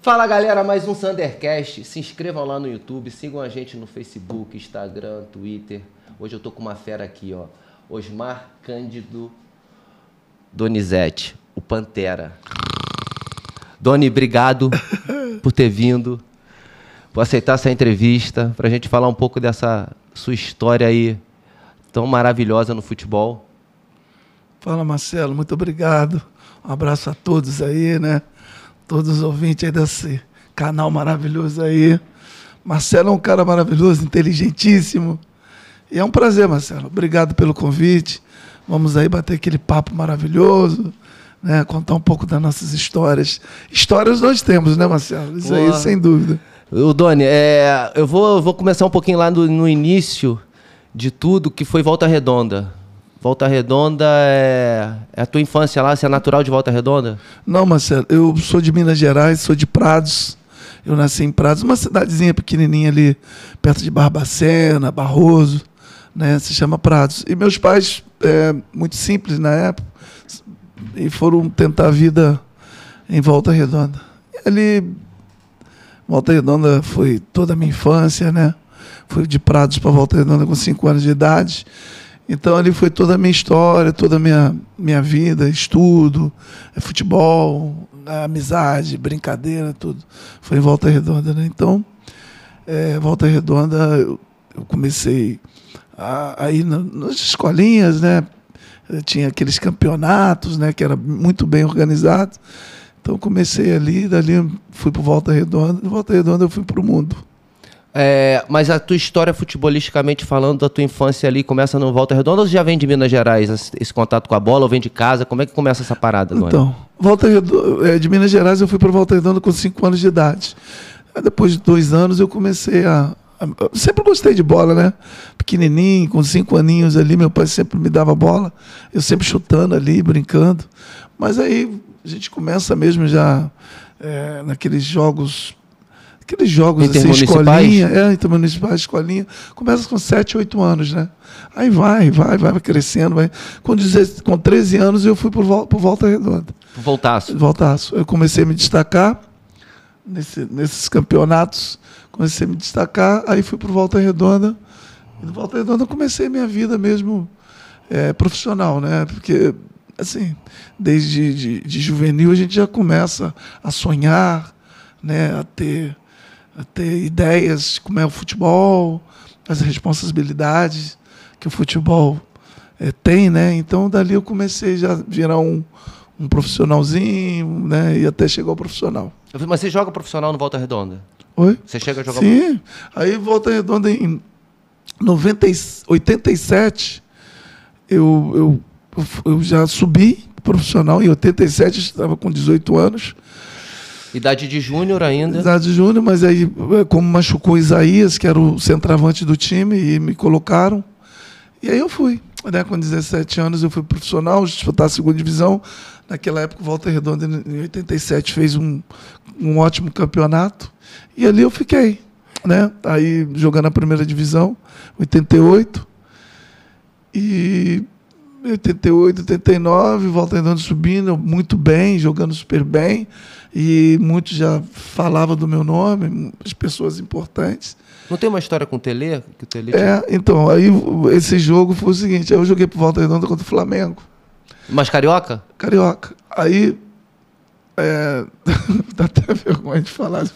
Fala galera, mais um Thundercast. Se inscrevam lá no YouTube, sigam a gente no Facebook, Instagram, Twitter. Hoje eu tô com uma fera aqui, ó. Osmar Cândido Donizete, o Pantera. Doni, obrigado por ter vindo, por aceitar essa entrevista, pra gente falar um pouco dessa sua história aí tão maravilhosa no futebol. Fala, Marcelo, muito obrigado. Um abraço a todos aí, né? Todos os ouvintes aí desse canal maravilhoso aí. Marcelo é um cara maravilhoso, inteligentíssimo. E é um prazer, Marcelo. Obrigado pelo convite. Vamos aí bater aquele papo maravilhoso, né? Contar um pouco das nossas histórias. Histórias nós temos, né, Marcelo? Isso aí, sem dúvida. O Doni, eu vou começar um pouquinho lá no início de tudo, que foi Volta Redonda. Volta Redonda é a tua infância lá? Você é natural de Volta Redonda? Não, Marcelo, eu sou de Minas Gerais, sou de Prados. Eu nasci em Prados, uma cidadezinha pequenininha ali, perto de Barbacena, Barroso, né? Se chama Prados. E meus pais, muito simples na época, e foram tentar a vida em Volta Redonda. E ali, Volta Redonda foi toda a minha infância, né? Fui de Prados para Volta Redonda com 5 anos de idade. Então, ali foi toda a minha história, toda a minha vida, estudo, futebol, amizade, brincadeira, tudo. Foi em Volta Redonda, né? Então, Volta Redonda, eu comecei a ir nas escolinhas, né? Tinha aqueles campeonatos, né? Que era muito bem organizado. Então, comecei ali, dali fui para Volta Redonda. De Volta Redonda, eu fui para o mundo. Mas a tua história, futebolisticamente falando, da tua infância ali, começa no Volta Redonda ou já vem de Minas Gerais, esse contato com a bola, ou vem de casa? Como é que começa essa parada, Doni? Então, Volta Redonda, de Minas Gerais eu fui para Volta Redonda com 5 anos de idade. Aí, depois de 2 anos eu comecei eu sempre gostei de bola, né? Pequenininho, com 5 aninhos ali, meu pai sempre me dava bola, eu sempre chutando ali, brincando. Mas aí a gente começa mesmo já naqueles jogos... Aqueles jogos assim, escolinha, intermunicipais, escolinha, começa com 7, 8 anos, né? Aí vai crescendo, vai. Com 13 anos eu fui por Volta Redonda. Voltaço. Voltaço. Eu comecei a me destacar nesses campeonatos, aí fui por Volta Redonda. E no Volta Redonda eu comecei a minha vida mesmo profissional, né? Porque, assim, desde de juvenil a gente já começa a sonhar, né? A ter ideias de como é o futebol, as responsabilidades que o futebol tem, né? Então, dali eu comecei já a virar um profissionalzinho, né? E até chegar ao profissional. Mas você joga profissional no Volta Redonda? Oi? Você chega a jogar? Sim. Aí, Volta Redonda, em 87, eu já subi profissional. Em 87, eu estava com 18 anos. Idade de júnior ainda? Idade de júnior, mas aí, como machucou Isaías, que era o centroavante do time, e me colocaram. E aí eu fui. Né? Com 17 anos eu fui profissional, disputar a 2ª divisão. Naquela época, Volta Redonda, em 87, fez um ótimo campeonato. E ali eu fiquei. Né? Aí jogando a 1ª divisão, 88. E 88, 89, Volta Redonda subindo, muito bem, jogando super bem. E muitos já falavam do meu nome, as pessoas importantes. Não tem uma história com o Tele? Que o Tele então, aí esse jogo foi o seguinte, aí eu joguei pro Volta Redonda contra o Flamengo. Mas carioca? Carioca. Aí, dá até vergonha de falar.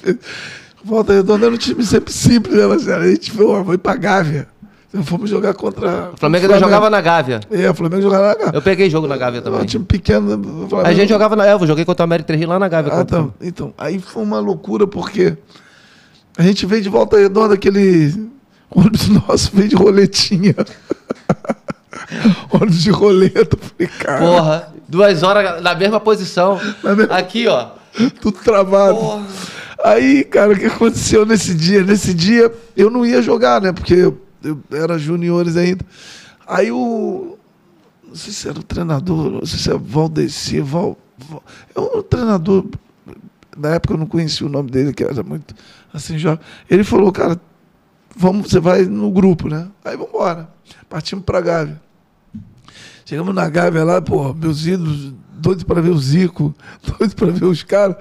Volta Redonda era um time sempre simples, né, mas a gente foi pra Gávea. Então fomos jogar contra... O Flamengo ainda jogava na Gávea. O Flamengo jogava na Gávea. Eu peguei jogo na Gávea também. Um time pequeno. A gente jogava na... eu joguei contra o América 3 lá na Gávea. Então, aí foi uma loucura, porque a gente veio de Volta Redonda, aquele ônibus nosso veio de roletinha. Ônibus de roleta. Falei, cara... Porra, 2 horas na mesma posição. Aqui, ó. Tudo travado. Porra. Aí, cara, o que aconteceu nesse dia? Nesse dia, eu não ia jogar, né? Porque eu era juniores ainda. Aí não sei se era o treinador, não sei se é Valdeci, é um treinador, na época eu não conhecia o nome dele, que era muito assim, jovem. Ele falou, cara, você vai no grupo, né? Aí vamos embora. Partimos para Gávea. Chegamos na Gávea lá, pô, meus ídolos, doido pra ver o Zico, doido pra ver os caras.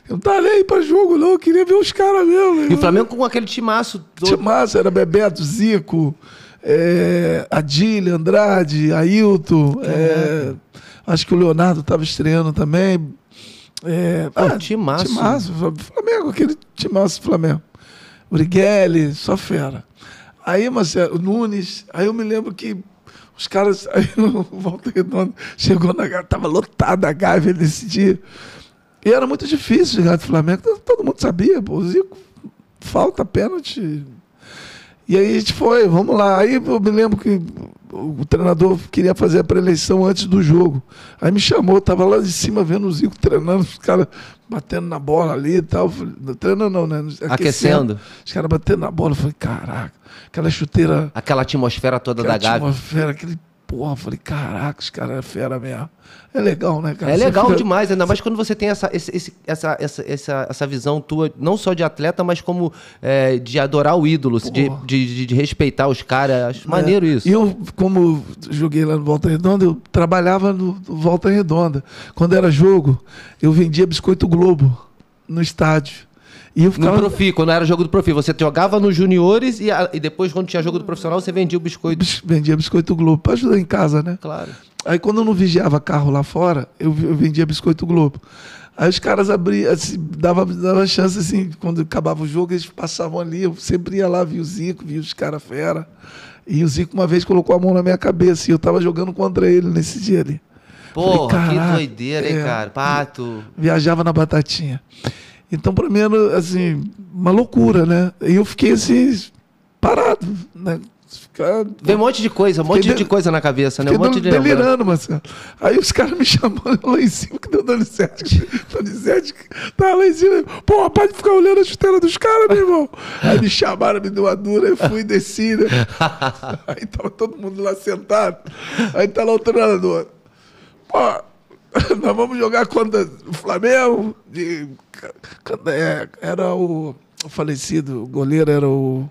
Eu não tava nem aí pra jogo, não, eu queria ver os caras mesmo. E o Flamengo com aquele timaço todo. Timaço, era Bebeto, Zico, Adílio, Andrade, Ailton, acho que o Leonardo tava estreando também. Timaço. Timaço, Flamengo, aquele timaço do Flamengo. Urigueli, só fera. Aí, Marcelo, o Nunes, aí eu me lembro que os caras, aí o Volta Redonda chegou na Gávea, tava lotada a Gávea nesse dia. E era muito difícil jogar do Flamengo, todo mundo sabia, pô, o Zico, falta pênalti. E aí a gente foi, vamos lá. Aí eu me lembro que o treinador queria fazer a pré-eleição antes do jogo. Aí me chamou, tava lá de cima vendo o Zico treinando, os caras batendo na bola ali e tal. Treinando não, né? Aquecendo. Os caras batendo na bola. Eu falei, caraca, aquela chuteira. Aquela atmosfera toda da Gávea. Atmosfera, aquele. Porra, eu falei, caraca, os caras é fera mesmo. É legal, né, cara? É legal demais, ainda mais quando você tem essa visão tua, não só de atleta, mas como de adorar o ídolo, de respeitar os caras. Acho maneiro isso. E eu, como joguei lá no Volta Redonda, eu trabalhava no Volta Redonda. Quando era jogo, eu vendia biscoito Globo no estádio. E eu ficava... No Profi, quando era jogo do Profi, você jogava nos juniores e depois, quando tinha jogo do profissional, você vendia o biscoito. Vendia biscoito Globo, para ajudar em casa, né? Claro. Aí quando eu não vigiava carro lá fora, eu vendia biscoito Globo. Aí os caras abriam, assim, dava chance, assim, quando acabava o jogo, eles passavam ali, eu sempre ia lá, via o Zico, via os caras fera. E o Zico uma vez colocou a mão na minha cabeça e eu tava jogando contra ele nesse dia ali. Porra, falei, que doideira, hein, cara? Pato. Viajava na batatinha. Então, pra mim, era, assim, uma loucura, né? E eu fiquei, assim, parado, né? Vem um monte de coisa na cabeça, né? Um monte de delirando, Marcelo. Aí os caras me chamando lá em cima, que deu Donizete tava lá em cima. Pô, pode ficar olhando a chuteira dos caras, meu irmão. Aí me chamaram, me deu uma dura, eu fui e desci, né? Aí tava todo mundo lá sentado. Aí tá lá o treinador. Pô, nós vamos jogar contra o Flamengo. Era o falecido, o goleiro era o...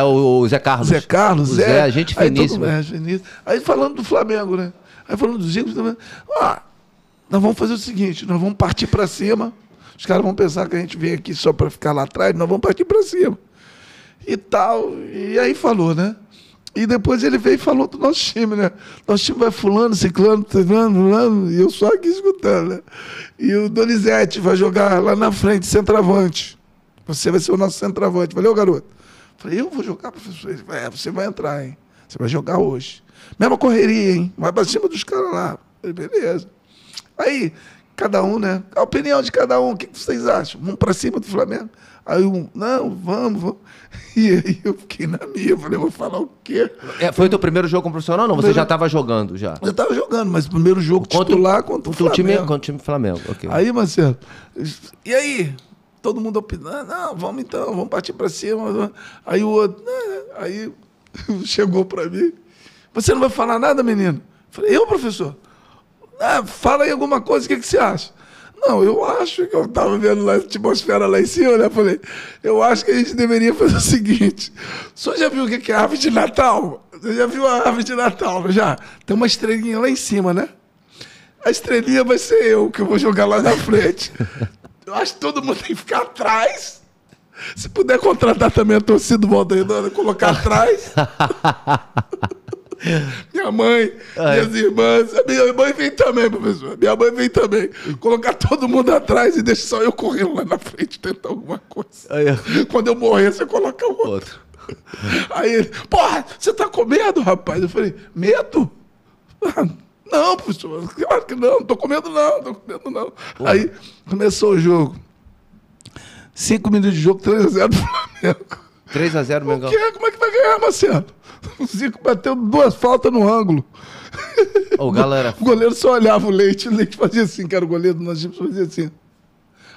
o Zé Carlos. Zé Carlos, o Zé, gente finíssima. Aí falando do Flamengo, né? Aí falando dos Zico também. Nós vamos fazer o seguinte, nós vamos partir para cima. Os caras vão pensar que a gente veio aqui só para ficar lá atrás, nós vamos partir para cima. E tal. E aí falou, né? E depois ele veio e falou do nosso time, né? Nosso time vai fulano, ciclano, fulano, e eu só aqui escutando, né? E o Donizete vai jogar lá na frente, centroavante. Você vai ser o nosso centroavante. Falei, ô garoto. Falei, eu vou jogar, professor? Ele falou, você vai entrar, hein? Você vai jogar hoje. Mesma correria, hein? Vai pra cima dos caras lá. Falei, beleza. Aí, cada um, né? A opinião de cada um, o que vocês acham? Vamos pra cima do Flamengo? Aí não, vamos. E aí eu fiquei na minha, falei, eu vou falar o quê? Foi o teu primeiro jogo como profissional ou não? Você já estava jogando já? Eu estava jogando, mas o primeiro jogo titular contra o Flamengo. Contra o time Flamengo, ok. Aí, Marcelo, e aí? Todo mundo opinando, não, vamos então, vamos partir para cima. Aí o outro, aí chegou para mim, você não vai falar nada, menino? Falei, eu, professor? Fala aí alguma coisa, o que você acha? Não, eu acho que eu estava vendo lá a atmosfera lá em cima, né? Falei, eu acho que a gente deveria fazer o seguinte. O senhor já viu o que é a árvore de Natal? Você já viu a árvore de Natal, não já? Tem uma estrelinha lá em cima, né? A estrelinha vai ser eu, que eu vou jogar lá na frente. Eu acho que todo mundo tem que ficar atrás. Se puder contratar também a torcida do Volta Redonda, colocar atrás. Minha mãe, minhas irmãs. A minha mãe vem também, professor. Minha mãe vem também. Colocar todo mundo atrás e deixar só eu correndo lá na frente, tentar alguma coisa. Quando eu morrer, você coloca o outro. Aí ele, porra, você tá com medo, rapaz? Eu falei, medo? Não, professor, claro que não tô com medo não. Porra. Aí começou o jogo. 5 minutos de jogo, 3-0 pro Flamengo. 3-0, Mengão. Como é que vai ganhar, Marcelo? O Zico bateu 2 faltas no ângulo. Galera. O goleiro só olhava o Leite fazia assim, que era o goleiro do nosso time, fazia assim.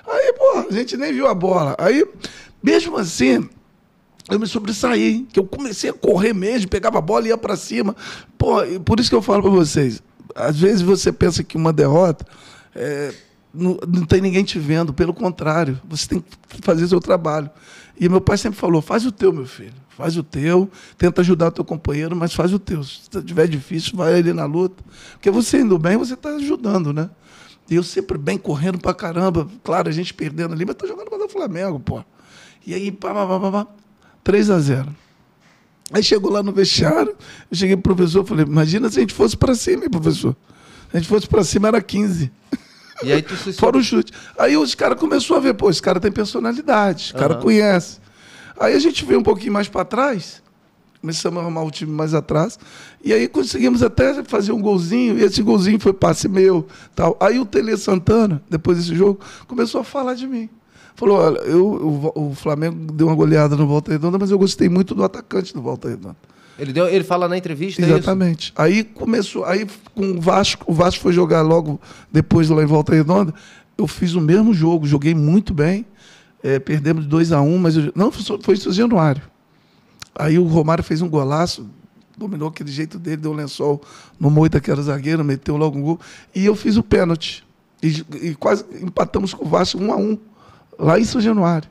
Aí, pô, a gente nem viu a bola. Aí, mesmo assim, eu me sobressaí, hein? Que eu comecei a correr mesmo, pegava a bola e ia pra cima. Pô, por isso que eu falo pra vocês, às vezes você pensa que uma derrota não tem ninguém te vendo, pelo contrário, você tem que fazer seu trabalho. E meu pai sempre falou, faz o teu, meu filho, faz o teu, tenta ajudar o teu companheiro, mas faz o teu. Se estiver difícil, vai ali na luta. Porque você indo bem, você está ajudando, né? E eu sempre bem, correndo pra caramba, claro, a gente perdendo ali, mas tô jogando contra o Flamengo, pô. E aí, 3-0. Aí chegou lá no vestiário, eu cheguei pro professor, falei, imagina se a gente fosse para cima, hein, professor? Se a gente fosse para cima, era 15. E aí tu Fora o chute. Aí os caras começaram a ver, pô, esse cara tem personalidade, o cara conhece. Aí a gente veio um pouquinho mais para trás, começamos a arrumar o time mais atrás, e aí conseguimos até fazer um golzinho, e esse golzinho foi passe meu, tal. Aí o Tele Santana, depois desse jogo, começou a falar de mim. Falou, olha, o Flamengo deu uma goleada no Volta Redonda, mas eu gostei muito do atacante do Volta Redonda. Ele fala na entrevista, exatamente. É isso? Aí começou, aí com o Vasco foi jogar logo depois lá em Volta Redonda, eu fiz o mesmo jogo, joguei muito bem, perdemos de 2-1, mas não, foi em Januário. Aí o Romário fez um golaço, dominou aquele jeito dele, deu um lençol no Moita, que era zagueiro, meteu logo um gol, e eu fiz o pênalti. E quase empatamos com o Vasco 1-1, lá em São Januário.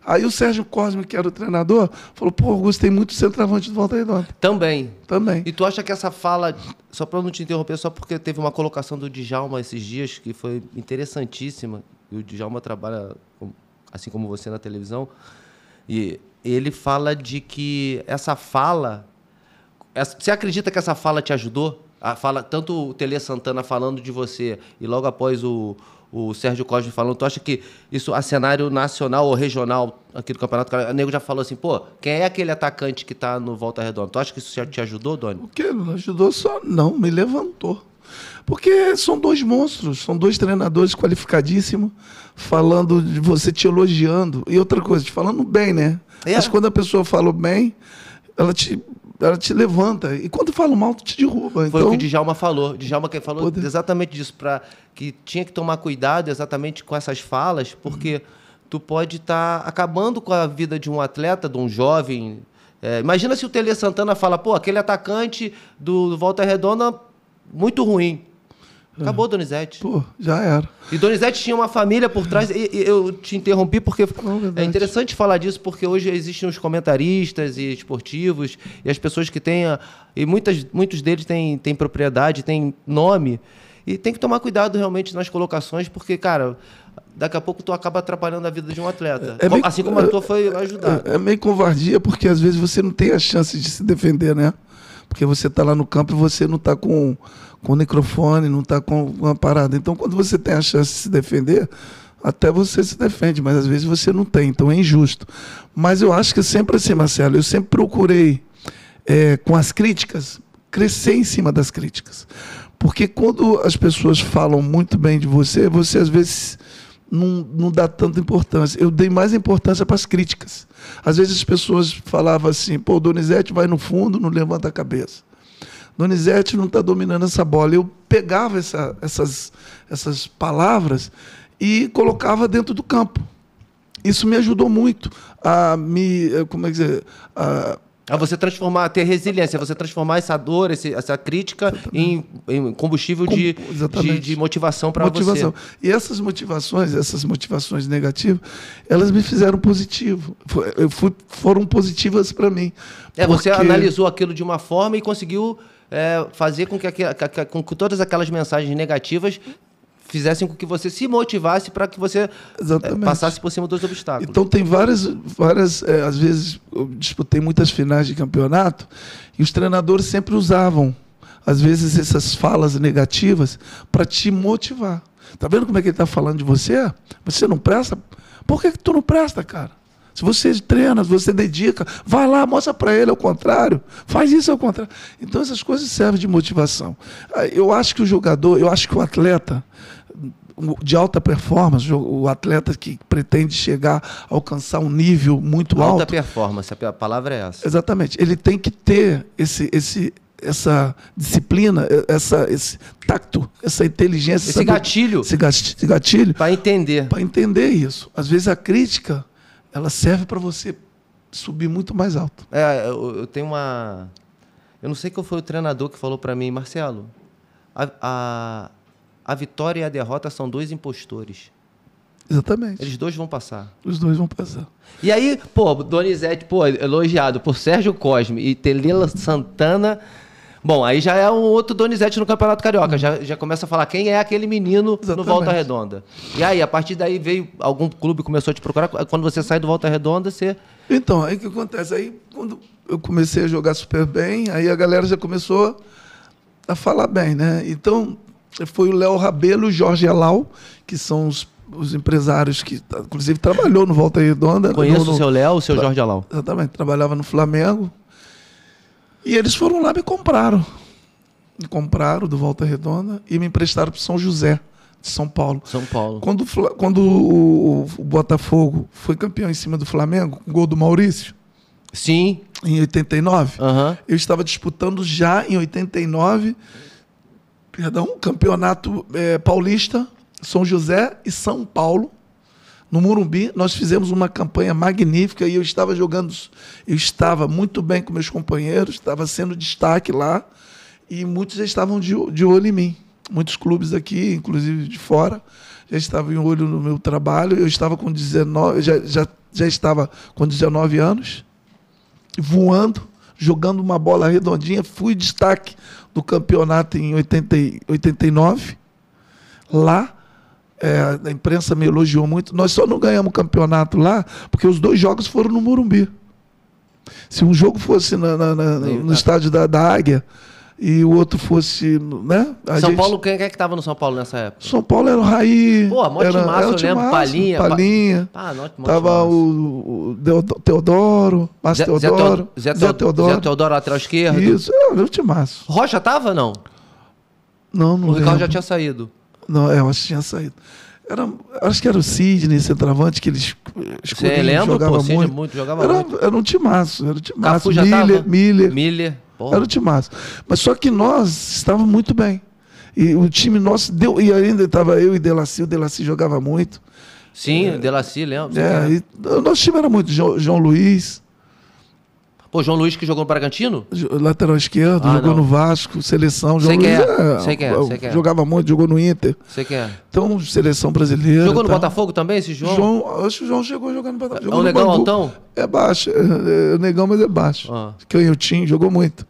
Aí o Sérgio Cosme, que era o treinador, falou, pô, eu gostei muito do centroavante do Volta Redonda. Também. E tu acha que essa fala, só para não te interromper, só porque teve uma colocação do Djalma esses dias, que foi interessantíssima, e o Djalma trabalha, assim como você, na televisão, e ele fala de que essa fala... Você acredita que essa fala te ajudou? A fala, tanto o Tele Santana falando de você, e logo após o Sérgio Cosme falando, tu acha que isso, a cenário nacional ou regional aqui do Campeonato Carioca, o nego já falou assim, pô, quem é aquele atacante que está no Volta Redonda? Tu acha que isso já te ajudou, Doni? O quê? Não ajudou só, não, me levantou. Porque são dois monstros, são dois treinadores qualificadíssimos, falando de você, te elogiando. E outra coisa, te falando bem, né? Acho que quando a pessoa fala bem, ela te levanta. E quando fala mal, te derruba. Foi o que o Djalma falou. O Djalma que falou exatamente disso, que tinha que tomar cuidado exatamente com essas falas, porque tu pode estar acabando com a vida de um atleta, de um jovem. Imagina se o Tele Santana fala, pô, aquele atacante do Volta Redonda, muito ruim. Acabou, Donizete. Pô, já era. E Donizete tinha uma família por trás. E eu te interrompi porque é interessante falar disso, porque hoje existem os comentaristas e esportivos, e as pessoas que têm... E muitos deles têm propriedade, têm nome. E tem que tomar cuidado realmente nas colocações, porque, cara, daqui a pouco tu acaba atrapalhando a vida de um atleta. Assim como a tua foi ajudar. É meio covardia, porque às vezes você não tem a chance de se defender, né? Porque você está lá no campo e você não está com o microfone, não está com uma parada. Então, quando você tem a chance de se defender, até você se defende, mas às vezes você não tem, então é injusto. Mas eu acho que sempre assim, Marcelo, eu sempre procurei, com as críticas, crescer em cima das críticas. Porque quando as pessoas falam muito bem de você, você às vezes não dá tanta importância. Eu dei mais importância para as críticas. Às vezes as pessoas falavam assim, pô, o Donizete vai no fundo, não levanta a cabeça. Donizete não está dominando essa bola. Eu pegava essas palavras e colocava dentro do campo. Isso me ajudou muito a me... Como é que dizer? A você transformar, ter resiliência, você transformar essa dor, essa crítica em combustível de motivação para você. E essas motivações negativas, elas me fizeram positivo. Foram positivas para mim. Você analisou aquilo de uma forma e conseguiu fazer com que todas aquelas mensagens negativas fizessem com que você se motivasse para que você passasse por cima dos obstáculos. Então tem várias às vezes eu disputei muitas finais de campeonato e os treinadores sempre usavam, às vezes, essas falas negativas para te motivar. Tá vendo como é que ele está falando de você? Você não presta? Por que tu não presta, cara? Se você treina, se você dedica, vai lá, mostra para ele ao contrário, faz isso ao contrário. Então essas coisas servem de motivação. Eu acho que o atleta de alta performance, o atleta que pretende chegar a alcançar um nível muito alto. Alta performance, a palavra é essa. Exatamente. Ele tem que ter essa disciplina, esse tacto, essa inteligência. Esse gatilho. Esse gatilho. Para entender. Para entender isso. Às vezes a crítica, ela serve para você subir muito mais alto. Eu tenho uma... Eu não sei qual foi o treinador que falou para mim, Marcelo, a vitória e a derrota são dois impostores. Exatamente. Eles dois vão passar. Os dois vão passar. E aí, pô, Donizete, pô, elogiado por Sérgio Cosme e Telela Santana. Bom, aí já é um outro Donizete no Campeonato Carioca. Já começa a falar quem é aquele menino no Volta Redonda. E aí, a partir daí veio algum clube começou a te procurar. Quando você sai do Volta Redonda, você... Então, aí o que acontece? Aí, quando eu comecei a jogar super bem, aí a galera já começou a falar bem, né? Então, foi o Léo Rabelo e o Jorge Elau, que são os empresários que, inclusive, trabalhou no Volta Redonda. Conheço o seu Léo, o seu Jorge Elau. Exatamente, trabalhava no Flamengo. E eles foram lá e me compraram. Me compraram do Volta Redonda e me emprestaram para São José, de São Paulo. São Paulo. Quando o Botafogo foi campeão em cima do Flamengo, com o gol do Maurício. Sim. Em 89. Uhum. Eu estava disputando já em 89, um campeonato paulista, São José e São Paulo. No Morumbi, nós fizemos uma campanha magnífica e eu estava muito bem com meus companheiros, estava sendo destaque lá e muitos já estavam de olho em mim. Muitos clubes aqui, inclusive de fora, já estavam de olho no meu trabalho. Eu estava com 19, já estava com 19 anos, voando, jogando uma bola redondinha. Fui destaque do campeonato em 89, lá. A imprensa me elogiou muito. Nós só não ganhamos o campeonato lá porque os 2 jogos foram no Morumbi. Se um jogo fosse no estádio da Águia e o outro fosse... Né, quem é que estava no São Paulo nessa época? São Paulo era o Raí. Pô, mó timaço, eu lembro. Palinha. Tava o Teodoro, Márcio Teodoro. Zé Teodoro, lateral esquerdo. Isso, era o timaço. Rocha tava, não? Não o Ricardo já tinha saído. Não, eu acho que tinha saído. Acho que era o Sidney, centroavante, que eles escolhiam. Você lembra? Jogava muito. Jogava muito. Era um timaço. Cafu já Miller. Era um timaço. Mas só que nós estávamos muito bem. E o time nosso deu... E ainda estava eu e Delacy. O Delacy jogava muito. Sim, Delacy, lembro. O nosso time era muito. João Luiz. Pô, João Luiz que jogou no Bragantino? Lateral esquerdo, jogou no Vasco, seleção. João Luiz sei quem é. Jogava muito, jogou no Inter. Sei quem é. Então, seleção brasileira. Jogou no Botafogo também, esse João? Acho que o João chegou a jogar no Botafogo. É um negão altão? É baixo, é negão, mas é baixo. Canhotinho, jogou muito.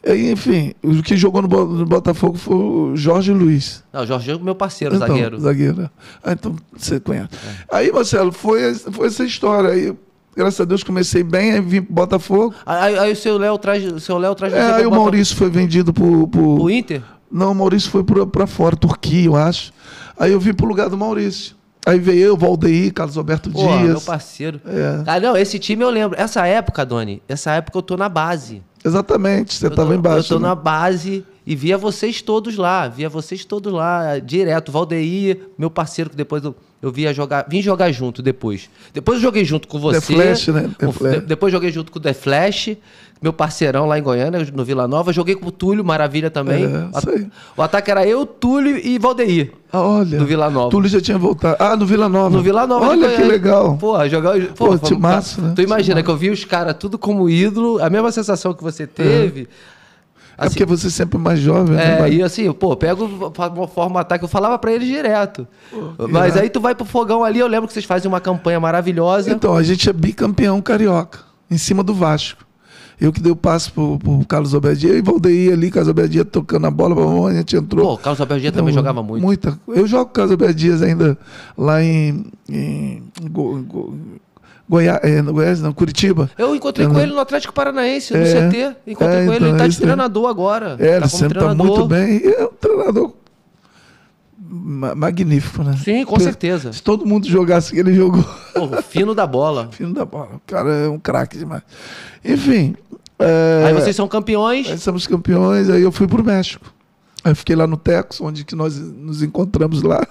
Enfim, o que jogou no Botafogo foi o Jorge Luiz. Não, o Jorge é meu parceiro, zagueiro. Então, você conhece. Aí, Marcelo, foi essa história aí. Graças a Deus comecei bem, aí vim pro Botafogo. Aí o seu Léo traz você aí o Maurício foi vendido pro Inter? Não, o Maurício foi pra fora, Turquia, eu acho. Aí eu vim pro lugar do Maurício. Aí veio eu, Valdeir, Carlos Alberto Dias. Meu parceiro. Não, esse time eu lembro. Essa época, Doni, eu tô na base. Exatamente, você estava embaixo. Eu tô na base e via vocês todos lá, direto. Valdeir, meu parceiro, que depois eu vim jogar junto depois. Depois eu joguei junto com você. The Flash, né? Depois joguei junto com o The Flash, meu parceirão lá em Goiânia, no Vila Nova. Joguei com o Túlio, maravilha também. O ataque era eu, Túlio e Valdeir. Olha. Do Vila Nova. Túlio já tinha voltado. No Vila Nova. No Vila Nova. Olha que legal. Pô, timaço, né? Tu imagina que eu vi os caras tudo como ídolo, a mesma sensação que você teve. Assim, porque você é sempre mais jovem, né? E assim, forma ataque, eu falava pra eles direto. Mas aí tu vai pro fogão ali, eu lembro que vocês fazem uma campanha maravilhosa. Então, a gente é bicampeão carioca, em cima do Vasco. Eu que dei o passe pro Carlos Alberto e Valdeir ali, Carlos Alberto tocando a bola, a gente entrou. Pô, o Carlos Alberto também jogava muito. Eu jogo com o Carlos Alberto ainda lá em Goiás, não, Curitiba. Eu encontrei com ele no Atlético Paranaense, no CT. Encontrei com ele, ele tá de treinador agora. Ele sempre tá muito bem. É um treinador magnífico, né? Sim, com certeza. Se todo mundo jogasse que ele jogou. Pô, fino da bola. O cara é um craque demais. Enfim. Aí vocês são campeões. Aí somos campeões, aí eu fui pro México. Aí eu fiquei lá no Tecos, onde que nós nos encontramos lá.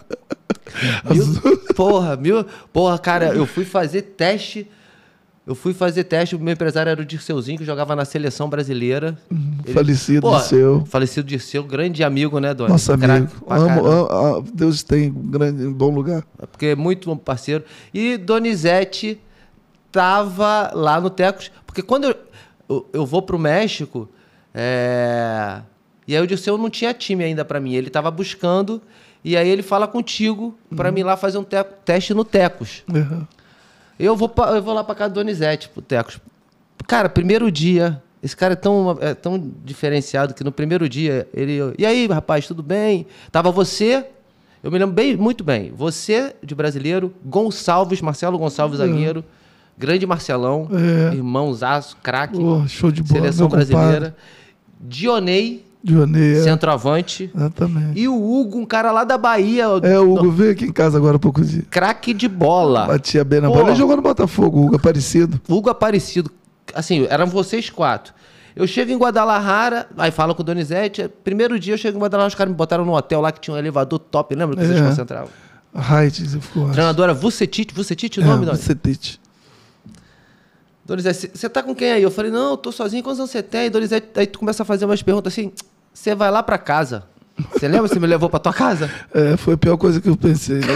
Porra, cara, eu fui fazer teste. O meu empresário era o Dirceuzinho, que jogava na seleção brasileira. Falecido Dirceu, grande amigo, né, Dona? Nosso amigo. Deus tem um bom lugar. Porque é muito bom parceiro. E Donizete tava lá no Tecos, porque quando eu vou pro México, E aí o Dirceu não tinha time ainda pra mim. Ele tava buscando, e aí ele fala contigo pra mim ir lá fazer um teste no Tecos. Uhum. Eu vou lá pra casa do Donizete, pro Tecos. Cara, primeiro dia, esse cara é tão diferenciado que no primeiro dia, ele... E aí, rapaz, tudo bem? Tava você... Eu me lembro muito bem. Você, de brasileiro, Marcelo Gonçalves, zagueiro, grande Marcelão, irmãozaço, craque, show de bola, seleção brasileira. Dionei, centroavante. Exatamente. E o Hugo, um cara lá da Bahia. O Hugo veio aqui em casa agora há pouco dia. Craque de bola. Batia bem na bola. Ele jogou no Botafogo, o Hugo Aparecido. Hugo Aparecido. Assim, eram vocês 4. Eu chego em Guadalajara, aí falo com o Donizete. Primeiro dia eu chego em Guadalajara, os caras me botaram num hotel lá que tinha um elevador top. Lembra que vocês concentravam? O treinador era Vucetich o nome? Vucetich. Donizete, você tá com quem aí? Eu falei, não, eu tô sozinho. Quantos anos você tem? Donizete, aí tu começa a fazer umas perguntas assim, você vai lá pra casa. Você lembra que você me levou pra tua casa? Foi a pior coisa que eu pensei, né?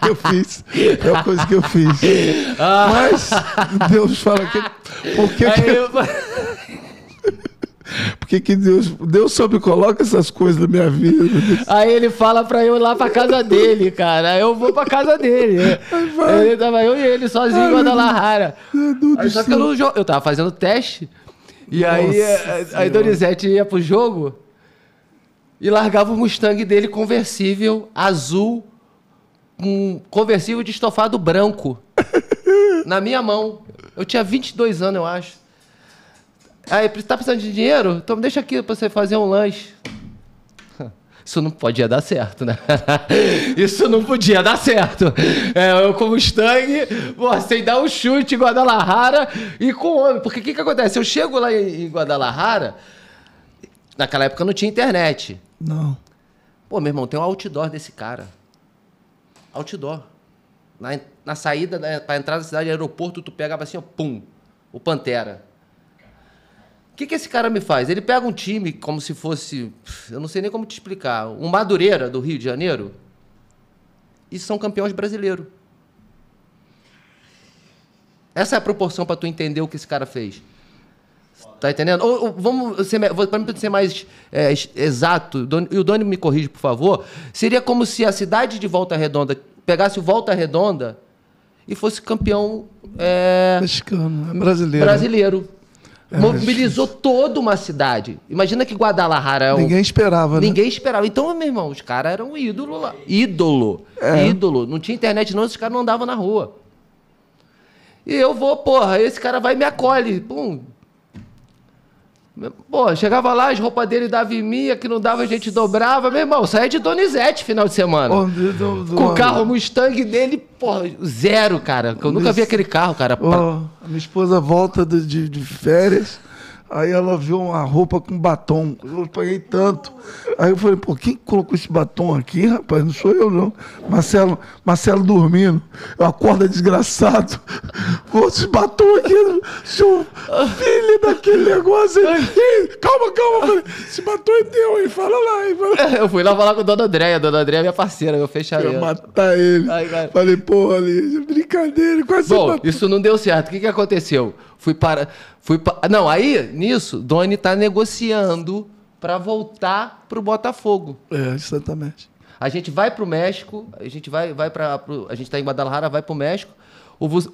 Eu fiz. A pior coisa que eu fiz. Mas Deus fala que... Por que Deus só me coloca essas coisas na minha vida? Aí ele fala pra eu ir lá pra casa dele, cara. Eu vou pra casa dele. Ele tava eu e ele sozinho em Guadalajara. Aí, só que eu tava fazendo teste. E aí Donizete ia pro jogo e largava o Mustang dele conversível, azul, um conversível de estofado branco na minha mão. Eu tinha 22 anos, eu acho. Aí, tá precisando de dinheiro? Então deixa aqui pra você fazer um lanche. Isso não podia dar certo, né? Isso não podia dar certo. Eu com o Mustang, sem dar um chute em Guadalajara e com homem. Porque o que acontece? Eu chego lá em Guadalajara, naquela época não tinha internet. Não. Pô, meu irmão, tem um outdoor desse cara. Outdoor. Na saída, né, pra entrar na cidade, aeroporto, tu pegava assim, ó, pum, o Pantera. O que esse cara me faz? Ele pega um time como se fosse... Eu não sei nem como te explicar. Um Madureira, do Rio de Janeiro. E são campeões brasileiros. Essa é a proporção para tu entender o que esse cara fez. Tá entendendo? Para mim ser mais exato, e o Doni me corrige, por favor, seria como se a cidade de Volta Redonda pegasse o Volta Redonda e fosse campeão... mexicano, brasileiro. Mobilizou toda uma cidade. Imagina que Guadalajara Ninguém esperava, né? Ninguém esperava. Então, meu irmão, os caras eram ídolo lá. Ídolo. Não tinha internet não, esses caras não andavam na rua. E eu vou, esse cara vai e me acolhe. Pum. Chegava lá, as roupas dele davam em mim, que não dava, a gente dobrava. Meu irmão, saía de Donizete final de semana. Com o carro Mustang dele, zero, cara. Eu nunca vi aquele carro, cara. A minha esposa volta de férias, aí ela viu uma roupa com batom. Eu paguei tanto. Aí eu falei, quem colocou esse batom aqui, rapaz? Não sou eu, não. Marcelo dormindo. Eu acordo desgraçado. Esse batom aqui, seu filho daquele negócio aí. Calma. Eu falei, esse batom é teu aí, fala lá. Eu fui lá falar com a Dona Andréia. A Dona Andréia é minha parceira, meu fecharia. Eu ia matar ele. Falei, ali, brincadeira, quase. Bom, isso não deu certo. O que aconteceu? Não, aí, nisso, Doni tá negociando para voltar pro Botafogo. Exatamente. A gente vai pro México, a gente a gente tá em Guadalajara, vai pro México.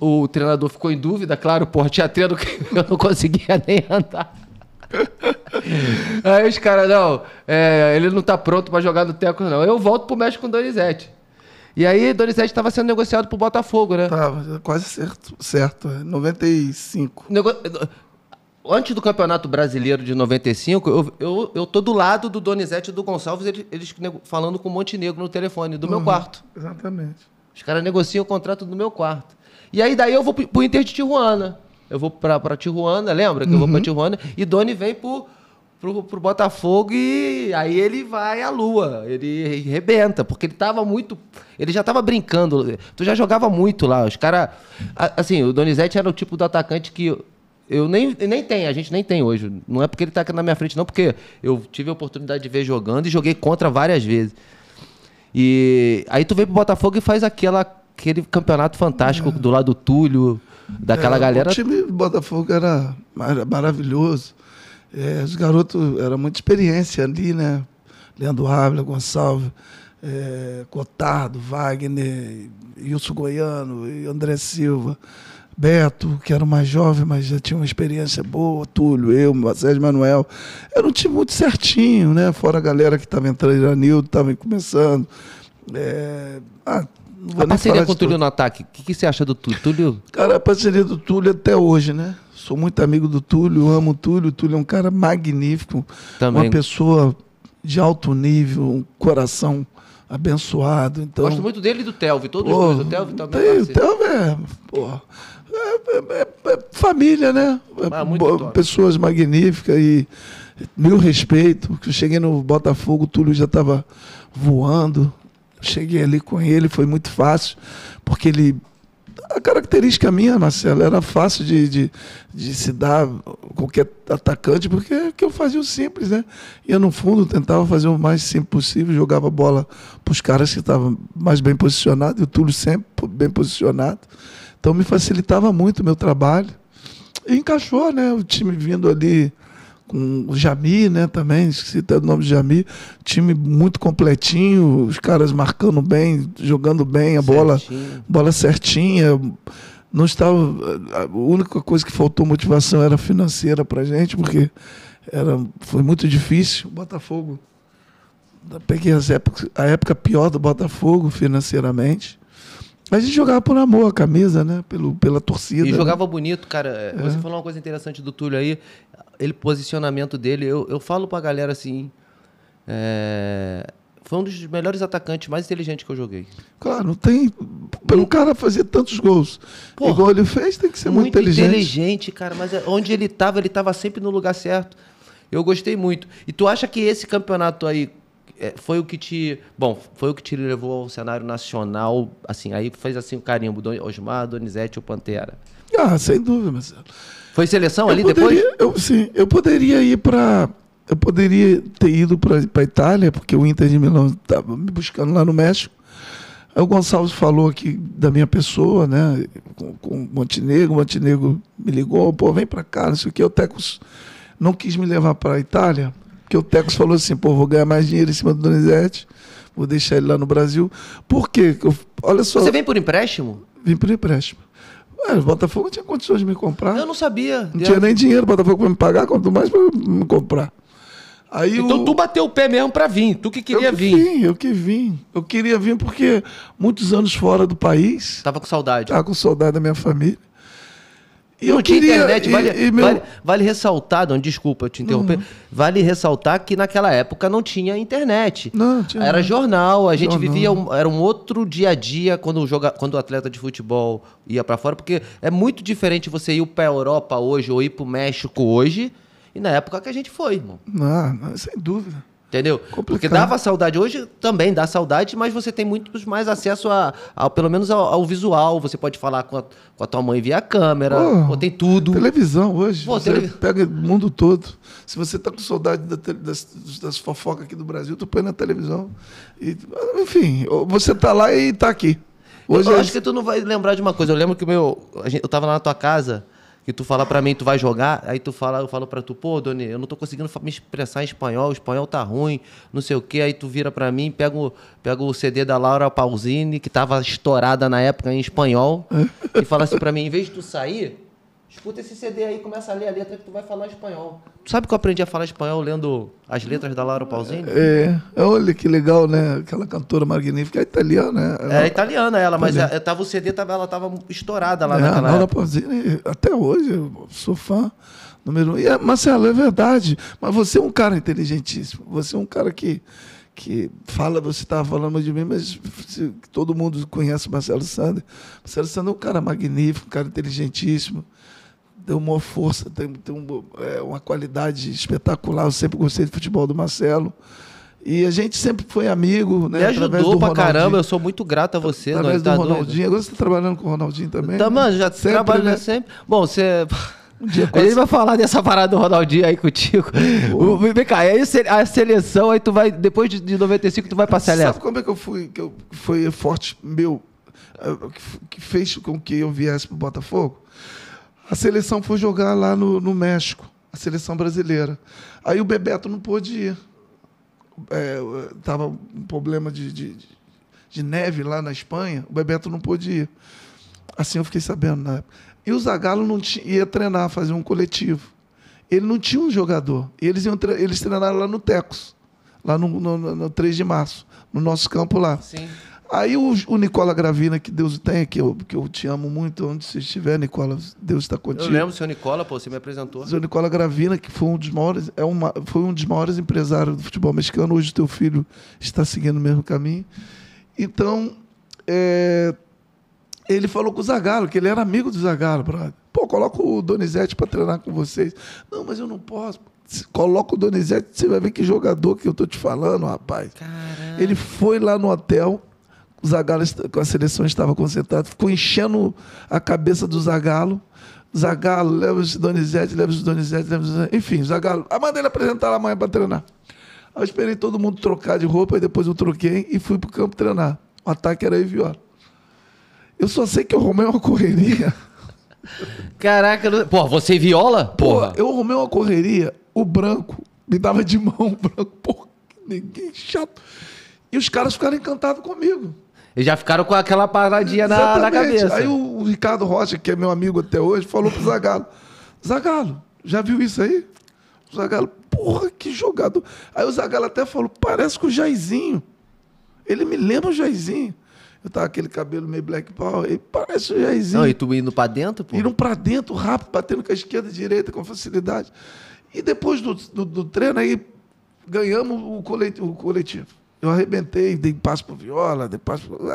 O treinador ficou em dúvida, claro, tinha treino que eu não conseguia nem andar. Aí os caras, ele não tá pronto para jogar no Tecos, não. Eu volto pro México com o Donizete. E aí, Donizete estava sendo negociado pro Botafogo, né? Tava, quase certo. 95. Antes do Campeonato Brasileiro de 95, eu tô do lado do Donizete e do Gonçalves, eles falando com o Montenegro no telefone, do meu quarto. Exatamente. Os caras negociam o contrato do meu quarto. E aí, daí eu vou pro Inter de Tijuana. Eu vou pra Tijuana, lembra? Que eu vou pra Tijuana. E Doni vem pro Botafogo e aí ele vai à lua. Ele rebenta, porque ele já tava brincando. Tu já jogava muito lá. Os caras... Assim, o Donizete era o tipo do atacante que... a gente nem tem hoje. Não é porque ele tá aqui na minha frente, não, porque eu tive a oportunidade de ver jogando e joguei contra várias vezes. E aí tu vem pro Botafogo e faz aquele campeonato fantástico do lado do Túlio, daquela galera. O time do Botafogo era maravilhoso. Os garotos, era muita experiência ali, né? Leandro Ávila, Gonçalves, Cotardo, Wagner, Wilson Goiano, e André Silva, Beto, que era o mais jovem, mas já tinha uma experiência boa, Túlio, eu, Sérgio Manuel. Era um time muito certinho, né? Fora a galera que estava entrando, Iranildo, estava começando. A parceria com o Túlio no ataque, o que você acha do Túlio? Cara, a parceria do Túlio até hoje, né? Sou muito amigo do Túlio, amo o Túlio. O Túlio é um cara magnífico, Também. Uma pessoa de alto nível, um coração abençoado. Então, gosto muito dele e do Telvi, todos os dois. O Telvi também. O Telvi é família, né? Pessoas magníficas e meu respeito. Eu cheguei no Botafogo, o Túlio já estava voando. Cheguei ali com ele, foi muito fácil, porque a característica minha, Marcelo, era fácil de se dar qualquer atacante, porque eu fazia o simples, né? Ia no fundo, tentava fazer o mais simples possível, jogava bola para os caras que estavam mais bem posicionados, e o Túlio sempre bem posicionado. Então me facilitava muito o meu trabalho. E encaixou, né? O time vindo ali com o Jami, né, também, esqueci até o nome de Jami, time muito completinho, os caras marcando bem, jogando bem, a bola certinha. Não estava, a única coisa que faltou motivação era financeira pra gente, porque foi muito difícil. O Botafogo, peguei a época pior do Botafogo financeiramente. A gente jogava por amor a camisa, né? Pela torcida. E jogava bonito, cara. Você falou uma coisa interessante do Túlio aí. Posicionamento dele, eu falo pra galera assim. Foi um dos melhores atacantes mais inteligentes que eu joguei. Claro, não tem. Pelo cara fazer tantos gols. Porra, igual ele fez, tem que ser muito inteligente. Muito inteligente, cara. Mas onde ele estava sempre no lugar certo. Eu gostei muito. E tu acha que esse campeonato aí foi o que te levou ao cenário nacional, assim, aí fez assim o carimbo, Osmar, Donizete ou Pantera? Sem dúvida, Marcelo. Foi seleção ali depois? Eu poderia ter ido para a Itália, porque o Inter de Milão estava me buscando lá no México. Aí o Gonçalves falou aqui da minha pessoa, né, com o Montenegro. O Montenegro me ligou, vem para cá, não sei o que. O Tecos não quis me levar para a Itália, porque o Tecos falou assim, vou ganhar mais dinheiro em cima do Donizete, vou deixar ele lá no Brasil. Por quê? Olha só. Você vem por empréstimo? Vim por empréstimo. O Botafogo não tinha condições de me comprar. Eu não sabia. Não tinha nem dinheiro o Botafogo para me pagar, quanto mais para me comprar. Aí então tu bateu o pé mesmo para vir, tu que queria vir. Eu que vim. Eu queria vir porque muitos anos fora do país. Tava com saudade. Tava com saudade da minha família. E não tinha internet, vale ressaltar, desculpa eu te interromper, vale ressaltar que naquela época não tinha internet. Não, tinha era jornal, a gente vivia, era um outro dia a dia quando o atleta de futebol ia para fora, porque é muito diferente você ir para a Europa hoje ou ir para o México hoje, e na época que a gente foi, irmão. Não, sem dúvida. Entendeu? Complicado. Porque dava saudade. Hoje também dá saudade, mas você tem muito mais acesso pelo menos ao visual. Você pode falar com a tua mãe via câmera. Tem tudo. Televisão hoje. Você pega o mundo todo. Se você tá com saudade das fofocas aqui do Brasil, tu põe na televisão. Enfim, você tá lá e tá aqui. Hoje eu acho que tu não vai lembrar de uma coisa. Eu lembro que eu tava lá na tua casa. E tu fala pra mim, tu vai jogar, aí eu falo pra tu, Doni, eu não tô conseguindo me expressar em espanhol, o espanhol tá ruim, não sei o quê, aí tu vira pra mim, pega o CD da Laura Pausini, que tava estourada na época em espanhol, e fala assim pra mim, em vez de tu sair, escuta esse CD aí, começa a ler a letra que tu vai falar espanhol. Tu sabe que eu aprendi a falar espanhol lendo as letras da Laura Pausini? Olha que legal, né? Aquela cantora magnífica, é italiana, né? É italiana ela, mas o CD ela tava estourada lá naquela Laura época. Pausini, até hoje, eu sou fã número 1. Marcelo, é verdade, mas você é um cara inteligentíssimo, você é um cara que fala, você estava falando de mim, mas todo mundo conhece o Marcelo Sander. Marcelo Sander é um cara magnífico, um cara inteligentíssimo, tem uma força, tem uma qualidade espetacular. Eu sempre gostei de futebol do Marcelo. E a gente sempre foi amigo, né? Me ajudou pra caramba, eu sou muito grato a você. Através do Ronaldinho. Agora você está trabalhando com o Ronaldinho também? Tá, mano, já trabalho, né? Sempre. Bom, você... A gente vai falar dessa parada do Ronaldinho aí contigo. Vem cá, aí a seleção, aí tu vai, depois de 95, tu vai pra seleção. Sabe como é que eu fui? Foi forte meu, que fez com que eu viesse pro Botafogo? A seleção foi jogar lá no México. a seleção brasileira. Aí o Bebeto não pôde ir. Tava um problema de neve lá na Espanha, o Bebeto não pôde ir. Assim eu fiquei sabendo na época. E o Zagallo não ia treinar, fazer um coletivo. Ele não tinha um jogador. Eles treinaram lá no Tecos, lá no 3 de março, no nosso campo lá. Sim. Aí o Nicola Gravina, que Deus tenha, que eu te amo muito, onde você estiver, Nicola, Deus está contigo. Eu lembro, senhor Nicola, pô, você me apresentou. O senhor Nicola Gravina, que foi foi um dos maiores empresários do futebol mexicano, hoje o teu filho está seguindo o mesmo caminho. Então, ele falou com o Zagallo, que ele era amigo do Zagallo, brother. Pô, coloca o Donizete para treinar com vocês. Não, mas eu não posso. Coloca o Donizete, você vai ver que jogador que eu tô te falando, rapaz. Caramba. Ele foi lá no hotel, o Zagallo com a seleção estava concentrado, ficou enchendo a cabeça do Zagallo. Zagallo, leva os Donizete, enfim, Zagallo. Manda ele apresentar lá amanhã para treinar. Aí eu esperei todo mundo trocar de roupa, e depois eu troquei e fui pro campo treinar. O ataque era eu e Viola. Eu só sei que eu arrumei uma correria. Caraca, pô, você e Viola? Porra. Eu arrumei uma correria, o Branco me dava de mão, o Branco, porra, ninguém chato. E os caras ficaram encantados comigo. Eles já ficaram com aquela paradinha na cabeça. Aí o Ricardo Rocha, que é meu amigo até hoje, falou pro Zagallo: Zagallo, já viu isso aí? O Zagallo, porra, que jogador. Aí o Zagallo até falou: parece com o Jairzinho. Ele me lembra o Jairzinho. Eu tava com aquele cabelo meio black power, ele parece o Jairzinho. Não, e tu indo pra dentro, pô? Indo pra dentro, rápido, batendo com a esquerda e direita, com facilidade. E depois do treino, aí ganhamos o coletivo. Eu arrebentei, dei passo pro Viola,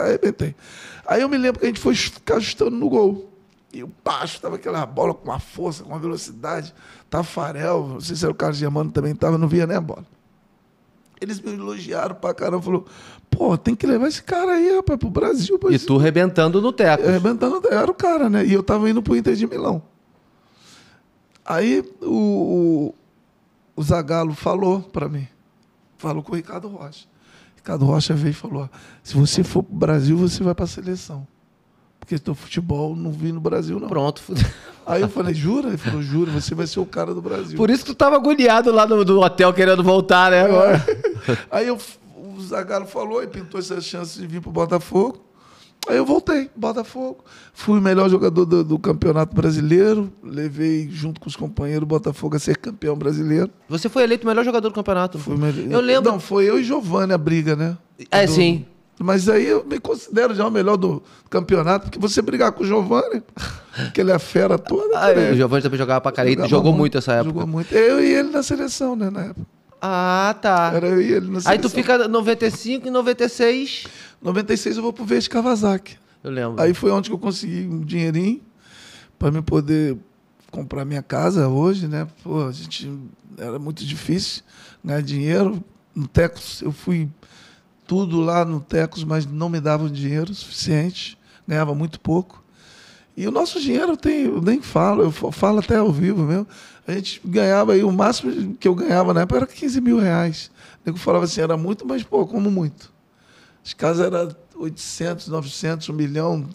arrebentei. Aí eu me lembro que a gente foi ficar ajustando no gol. E o baixo tava aquela bola com uma força, com uma velocidade. Tafarel, não sei se era o Carlos Germano também tava, não via nem a bola. Eles me elogiaram pra caramba, falou: pô, tem que levar esse cara aí, rapaz, pro Brasil. E tu arrebentando no teco. Arrebentando, era o cara, né? E eu tava indo pro Inter de Milão. Aí o Zagallo falou pra mim, falou com o Ricardo Rocha. Ricardo Rocha veio e falou: se você for pro Brasil, você vai pra seleção. Porque teu futebol não vi no Brasil, não. Pronto. Aí eu falei: jura? Ele falou: juro, você vai ser o cara do Brasil. Por isso que tu tava agoniado lá no hotel querendo voltar, né? Agora. Aí o Zagallo falou e pintou essa chance de vir pro Botafogo. Aí eu voltei, Botafogo. Fui o melhor jogador do Campeonato Brasileiro. Levei, junto com os companheiros, o Botafogo a ser campeão brasileiro. Você foi eleito o melhor jogador do campeonato. Eu lembro. Não, foi eu e Giovani a briga, né? Sim. Mas aí eu me considero já o melhor do campeonato, porque você brigar com o Giovani, que ele é a fera toda. O Giovani também jogava pra caralho, jogou muito essa época. Jogou muito. Eu e ele na seleção, né, na época. Ah, tá. Era eu e ele na seleção. Aí tu fica 95 e 96. 96 eu vou pro Verde Kawasaki. Eu lembro. Aí foi onde que eu consegui um dinheirinho para me poder comprar minha casa hoje, né? Pô, era muito difícil ganhar dinheiro. No Tecos, eu fui tudo lá no Tecos, mas não me davam dinheiro suficiente. Ganhava muito pouco. E o nosso dinheiro eu nem falo, eu falo até ao vivo mesmo. A gente ganhava aí, o máximo que eu ganhava na época era 15 mil reais. O nego falava assim, era muito, mas pô, como muito. As casas eram 800, 900, 1 milhão.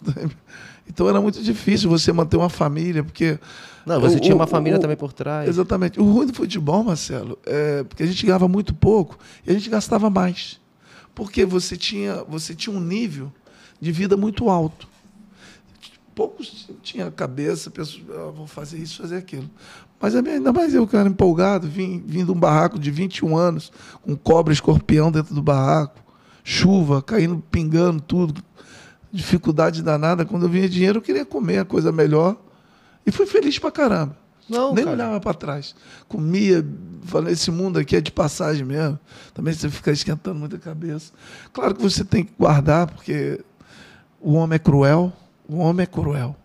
Então era muito difícil você manter uma família, porque... Não, você tinha uma família também por trás. Exatamente. O ruim do futebol, Marcelo, é porque a gente ganhava muito pouco e a gente gastava mais. Porque você tinha um nível de vida muito alto. Poucos tinham cabeça, pessoas, vou fazer isso, fazer aquilo. Mas ainda mais eu, cara, empolgado, vim de um barraco de 21 anos, com cobra, escorpião dentro do barraco, chuva, caindo, pingando, tudo, dificuldade danada. Quando eu vinha dinheiro, eu queria comer a coisa melhor e fui feliz pra caramba. Não, nem cara. Olhava pra trás. Comia, falei, esse mundo aqui é de passagem mesmo. Também você fica esquentando muita cabeça. Claro que você tem que guardar, porque o homem é cruel. O homem é cruel.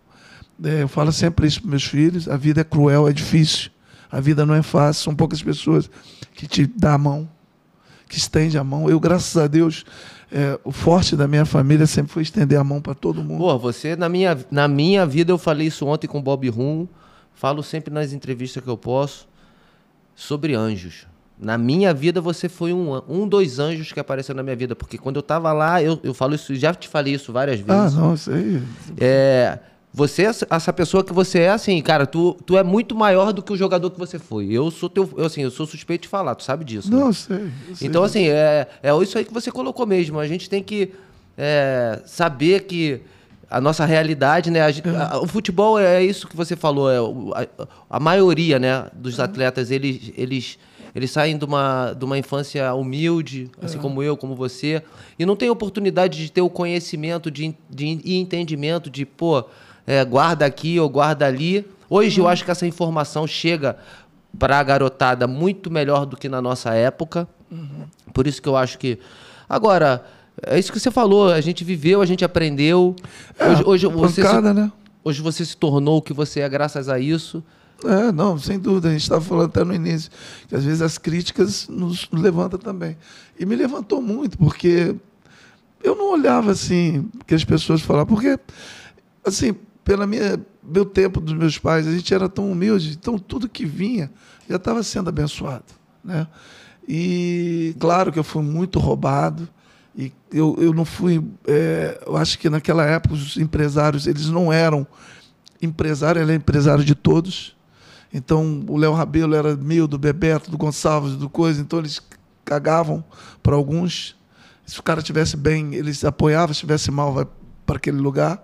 Eu falo sempre isso para meus filhos, a vida é cruel, é difícil. A vida não é fácil, são poucas pessoas que te dão a mão, que estende a mão. Eu, graças a Deus, o forte da minha família sempre foi estender a mão para todo mundo. Pô, você, na minha vida, eu falei isso ontem com o Bob Rum, falo sempre nas entrevistas que eu posso, sobre anjos. Na minha vida, você foi dois anjos que apareceu na minha vida, porque quando eu tava lá, eu falo isso, já te falei isso várias vezes. Ah, não, isso aí... você, essa pessoa que você é, assim, cara, tu é muito maior do que o jogador que você foi. Eu sou eu sou suspeito de falar, tu sabe disso. Não, né? eu sei. Então, assim, é isso aí que você colocou mesmo. A gente tem que saber que a nossa realidade, né? O futebol é isso que você falou. A maioria, né, dos atletas, eles saem de uma infância humilde, assim como eu, como você, e não tem oportunidade de ter o conhecimento e entendimento de, guarda aqui ou guarda ali. Hoje eu acho que essa informação chega para a garotada muito melhor do que na nossa época. Por isso que eu acho que... Agora, é isso que você falou, a gente viveu, a gente aprendeu. Hoje você se tornou o que você é graças a isso. Não, sem dúvida. A gente estava falando até no início, que às vezes as críticas nos levantam também. E me levantou muito, porque eu não olhava assim, que as pessoas falavam, porque, assim, meu tempo dos meus pais, a gente era tão humilde, então tudo que vinha já estava sendo abençoado, né? E claro que eu fui muito roubado, e eu não fui... eu acho que naquela época os empresários, eles não eram empresário, ele é empresário de todos. Então o Léo Rabelo era meu, do Bebeto, do Gonçalves, do coisa, então eles cagavam para alguns. Se o cara estivesse bem, eles apoiavam, se estivesse mal, vai para aquele lugar.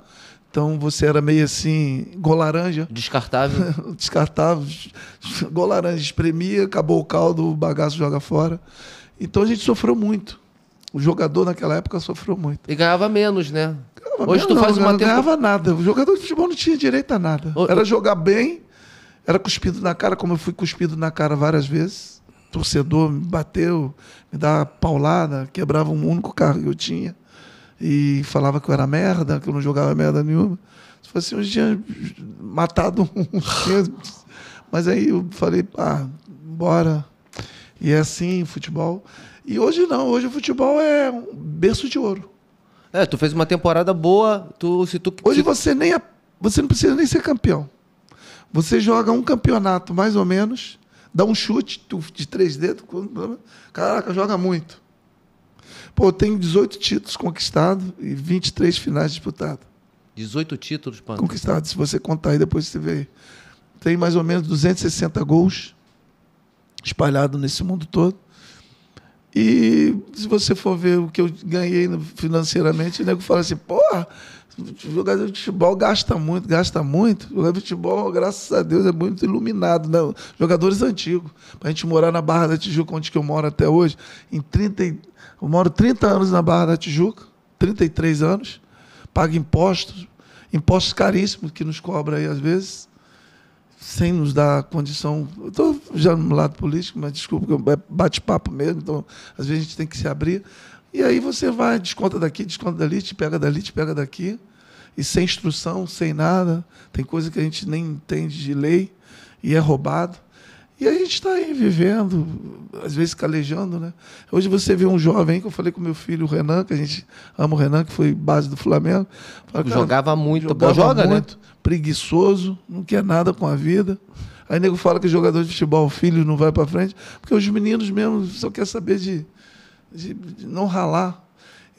Então você era meio assim, gol laranja. Descartável. Descartável. Gol laranja, espremia, acabou o caldo, o bagaço joga fora. Então a gente sofreu muito. O jogador naquela época sofreu muito. E ganhava menos, né? Hoje tu faz uma... Não ganhava nada. O jogador de futebol não tinha direito a nada. Era jogar bem, era cuspido na cara, como eu fui cuspido na cara várias vezes. O torcedor me bateu, me dava paulada, quebrava um único carro que eu tinha. E falava que eu era merda, que eu não jogava merda nenhuma. Se fosse um dia matado uns... Mas aí eu falei, bora. E é assim, futebol. E hoje não, hoje o futebol é um berço de ouro. Tu fez uma temporada boa. Hoje você não precisa nem ser campeão. Você joga um campeonato, mais ou menos, dá um chute de 3 dedos, caraca, joga muito. Eu tenho 18 títulos conquistados e 23 finais disputados. 18 títulos, Panta? Conquistados, se você contar aí, depois você vê. Tem mais ou menos 260 gols espalhados nesse mundo todo. E se você for ver o que eu ganhei financeiramente, o nego fala assim, jogador de futebol gasta muito. Jogador de futebol, graças a Deus, é muito iluminado. Não, jogadores antigos. Para a gente morar na Barra da Tijuca, onde que eu moro até hoje, eu moro 30 anos na Barra da Tijuca, 33 anos, pago impostos caríssimos que nos cobram aí às vezes, sem nos dar condição. Eu estou já no lado político, mas desculpa, é bate-papo mesmo, então às vezes a gente tem que se abrir. E aí você vai, desconta daqui, desconta dali, te pega dali, te pega daqui, e sem instrução, sem nada. Tem coisa que a gente nem entende de lei e é roubado. E a gente está aí vivendo, às vezes calejando, né? Hoje você vê um jovem que eu falei com meu filho, o Renan, que a gente ama o Renan, que foi base do Flamengo. Fala, jogava muito, joga muito, né? Preguiçoso, não quer nada com a vida. Aí nego fala que jogador de futebol, o filho não vai para frente, porque os meninos mesmo só querem saber de não ralar.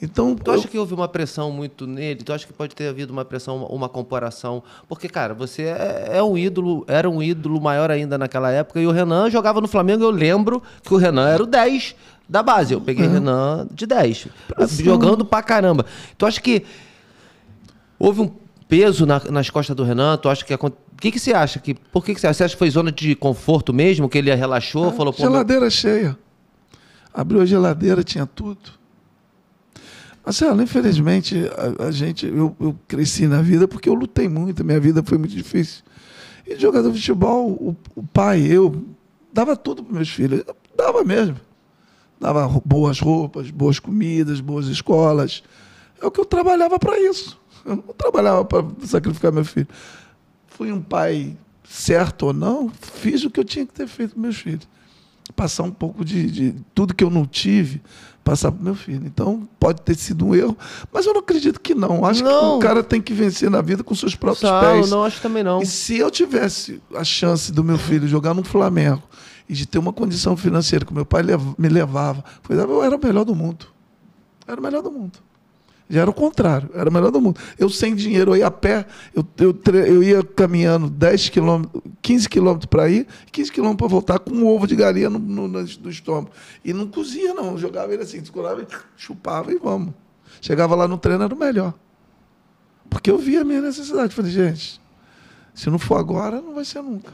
Então, tu acha que houve uma pressão muito nele? Tu acha que pode ter havido uma pressão, uma comparação? Porque, cara, você era um ídolo maior ainda naquela época, e o Renan jogava no Flamengo, eu lembro que o Renan era o 10 da base. Eu peguei Renan de 10, jogando pra caramba. Tu acha que houve um peso nas costas do Renan? Tu acha que o que você acha? Por que você acha? Você acha que foi zona de conforto mesmo? Que ele relaxou? Falou, geladeira cheia. Abriu a geladeira, tinha tudo. Marcelo, infelizmente, eu cresci na vida porque eu lutei muito, minha vida foi muito difícil. E jogador de futebol, o pai, eu, dava tudo para meus filhos, dava mesmo. Dava boas roupas, boas comidas, boas escolas. É o que eu trabalhava para isso. Eu não trabalhava para sacrificar meu filho. Fui um pai certo ou não, fiz o que eu tinha que ter feito com meus filhos. Passar um pouco de tudo que eu não tive, passar para o meu filho. Então, pode ter sido um erro, mas eu não acredito que não. Acho que o cara tem que vencer na vida com seus próprios pés. Não, acho também não. E se eu tivesse a chance do meu filho jogar no Flamengo e de ter uma condição financeira que meu pai me levava, eu era o melhor do mundo. Era o melhor do mundo. Já era o contrário, era o melhor do mundo. Eu sem dinheiro, eu ia a pé, eu ia caminhando 10 quilômetros, 15 quilômetros para ir, 15 quilômetros para voltar com um ovo de galinha no estômago. E não cozia, não. Jogava ele assim, descolava, chupava e vamos. Chegava lá no treino, era o melhor. Porque eu via a minha necessidade. Falei, gente, se não for agora, não vai ser nunca.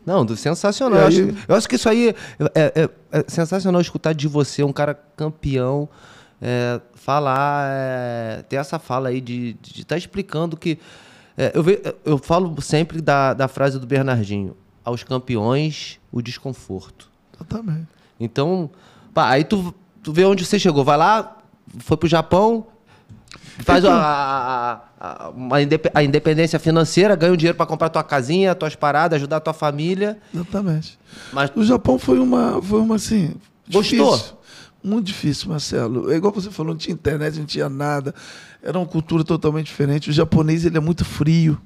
Não, sensacional. Aí, eu acho que isso aí é sensacional escutar de você, um cara campeão, falar, ter essa fala aí de estar explicando que... eu falo sempre da frase do Bernardinho: aos campeões, o desconforto. Exatamente. Então, aí tu vê onde você chegou. Vai lá, foi pro Japão, faz a independência financeira, ganha um dinheiro para comprar tua casinha, tuas paradas, ajudar a tua família. Exatamente. Mas o Japão foi uma assim... Gostou? Difícil. Muito difícil, Marcelo. É igual você falou, não tinha internet, não tinha nada. Era uma cultura totalmente diferente. O japonês, ele é muito frio.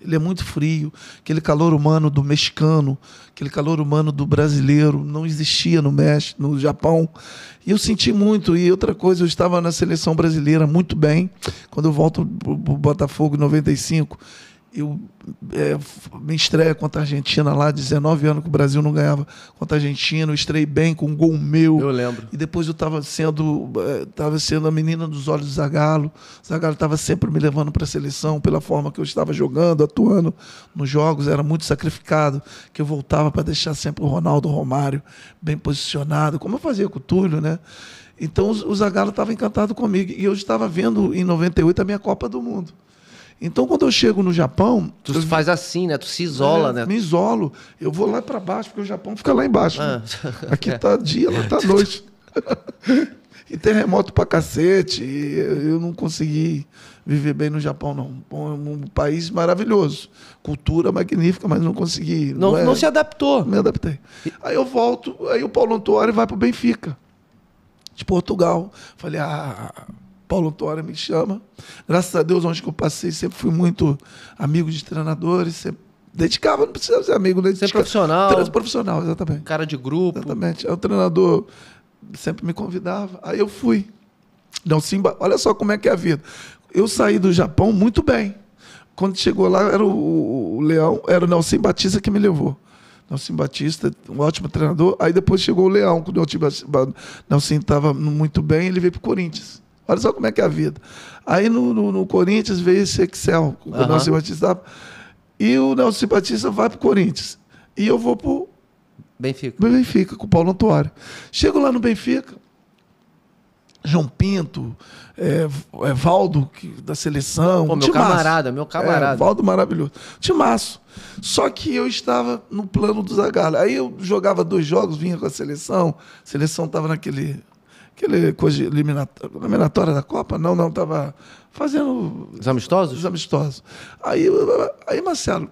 Ele é muito frio. Aquele calor humano do mexicano, aquele calor humano do brasileiro, não existia no México, no Japão. E eu senti muito. E outra coisa, eu estava na seleção brasileira muito bem. Quando eu volto para o Botafogo em 95, eu me estreia contra a Argentina lá, 19 anos que o Brasil não ganhava contra a Argentina, eu estreiei bem com um gol meu. Eu lembro. E depois eu estava sendo a menina dos olhos do Zagallo. O Zagallo estava sempre me levando para a seleção pela forma que eu estava jogando, atuando nos jogos, era muito sacrificado, que eu voltava para deixar sempre o Ronaldo, o Romário bem posicionado, como eu fazia com o Túlio, né? Então o Zagallo estava encantado comigo. E eu estava vendo em 98 a minha Copa do Mundo. Então, quando eu chego no Japão... Tu faz assim, né? Tu se isola, né? Me isolo. Eu vou lá para baixo, porque o Japão fica lá embaixo. Né? Aqui tá dia, lá tá noite. E terremoto pra cacete. E eu não consegui viver bem no Japão, não. Um país maravilhoso. Cultura magnífica, mas não consegui. Não se adaptou. Me adaptei. Aí eu volto, aí o Paulo Autuori vai pro Benfica, de Portugal. Falei, Paulo Autuori me chama. Graças a Deus, onde que eu passei, sempre fui muito amigo de treinadores, sempre dedicava, não precisava ser amigo, né? Ser profissional. Profissional, exatamente. Cara de grupo. Exatamente. Aí o treinador sempre me convidava. Aí eu fui. Olha só como é que é a vida. Eu saí do Japão muito bem. Quando chegou lá, era o Leão, era o Nelson Batista que me levou. Nelson Batista, um ótimo treinador. Aí depois chegou o Leão, quando o Nelson estava muito bem, ele veio para o Corinthians. Olha só como é que é a vida. Aí no Corinthians veio esse Excel, o Nelson Batista. E o Nelson Batista vai para o Corinthians. E eu vou para o Benfica, com o Paulo Autuori. Chego lá no Benfica, João Pinto, Valdo, da seleção. Pô, meu camarada. Valdo maravilhoso. Timaço. Só que eu estava no plano do Zagallo. Aí eu jogava 2 jogos, vinha com a seleção estava naquele coisa eliminatória da Copa? Não, estava fazendo... Os amistosos? Os amistosos. Aí Marcelo,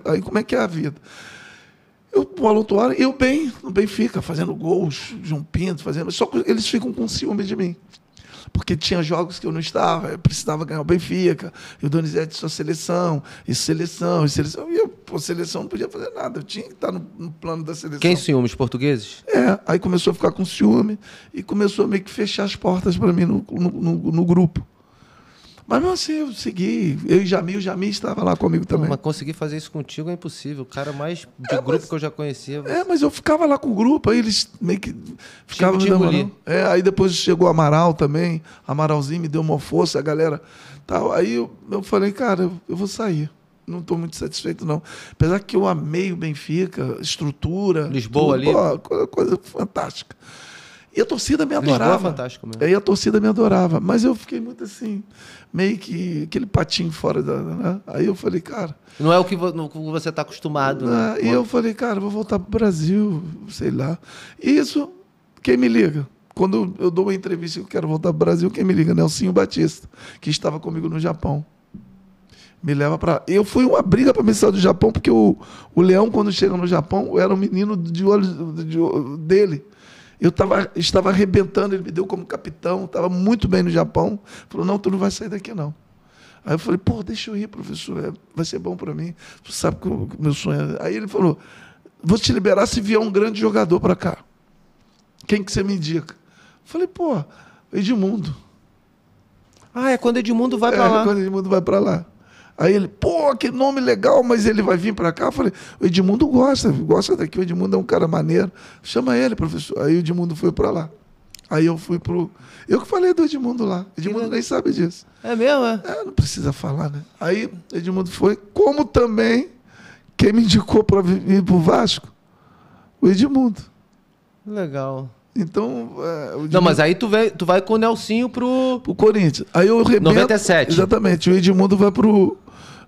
aí como é que é a vida? Eu, Paulo Autuori, eu bem no Benfica, fazendo gols, João Pinto, só que eles ficam com ciúme de mim. Porque tinha jogos que eu não estava, eu precisava ganhar o Benfica, e o Donizete sua seleção. E eu, seleção não podia fazer nada, eu tinha que estar no plano da seleção. Quem ciúme, os portugueses? Aí começou a ficar com ciúme e começou a meio que fechar as portas para mim no grupo. Mas mesmo assim, eu segui. Eu e o Jamil estava lá comigo também. Mas conseguir fazer isso contigo é impossível. O cara mais de grupo que eu já conhecia. Mas eu ficava lá com o grupo, aí eles meio que ficavam me dando. Aí depois chegou o Amaral também. Amaralzinho me deu uma força, a galera. Tal. Aí eu falei, cara, eu vou sair. Não estou muito satisfeito, não. Apesar que eu amei o Benfica, estrutura. Lisboa tudo, ali. Coisa fantástica. E a torcida me adorava. Lisboa é fantástico mesmo. E a torcida me adorava. Mas eu fiquei muito assim, meio que aquele patinho fora da... Né? Aí eu falei, cara... Não é o que você está acostumado, né? E eu falei, cara, vou voltar para o Brasil, sei lá. E isso, quem me liga? Quando eu dou uma entrevista e eu quero voltar para o Brasil, quem me liga? Nelsinho Batista, que estava comigo no Japão. Me leva para... Eu fui uma briga para me sair do Japão, porque o Leão, quando chega no Japão, eu era um menino de olhos dele. Eu estava arrebentando, ele me deu como capitão, estava muito bem no Japão. Falou, não, tu não vai sair daqui, não. Aí eu falei, deixa eu ir, professor, vai ser bom para mim. Tu sabe que o meu sonho é... Aí ele falou, vou te liberar se vier um grande jogador para cá. Quem que você me indica? Eu falei, Edmundo. Ah, é quando Edmundo vai pra lá. É, quando Edmundo vai pra lá. Aí ele, pô, que nome legal, mas ele vai vir pra cá? Eu falei, o Edmundo gosta daqui, o Edmundo é um cara maneiro. Chama ele, professor. Aí o Edmundo foi pra lá. Aí eu fui pro... Eu que falei do Edmundo lá. Edmundo nem sabe disso. É mesmo, é? É, não precisa falar, né? Aí Edmundo foi, como também quem me indicou pra vir pro Vasco, o Edmundo. Legal. Então... Não, mas aí tu vai com o Nelsinho pro Corinthians. Aí eu rebento... 97. Exatamente. O Edmundo vai pro...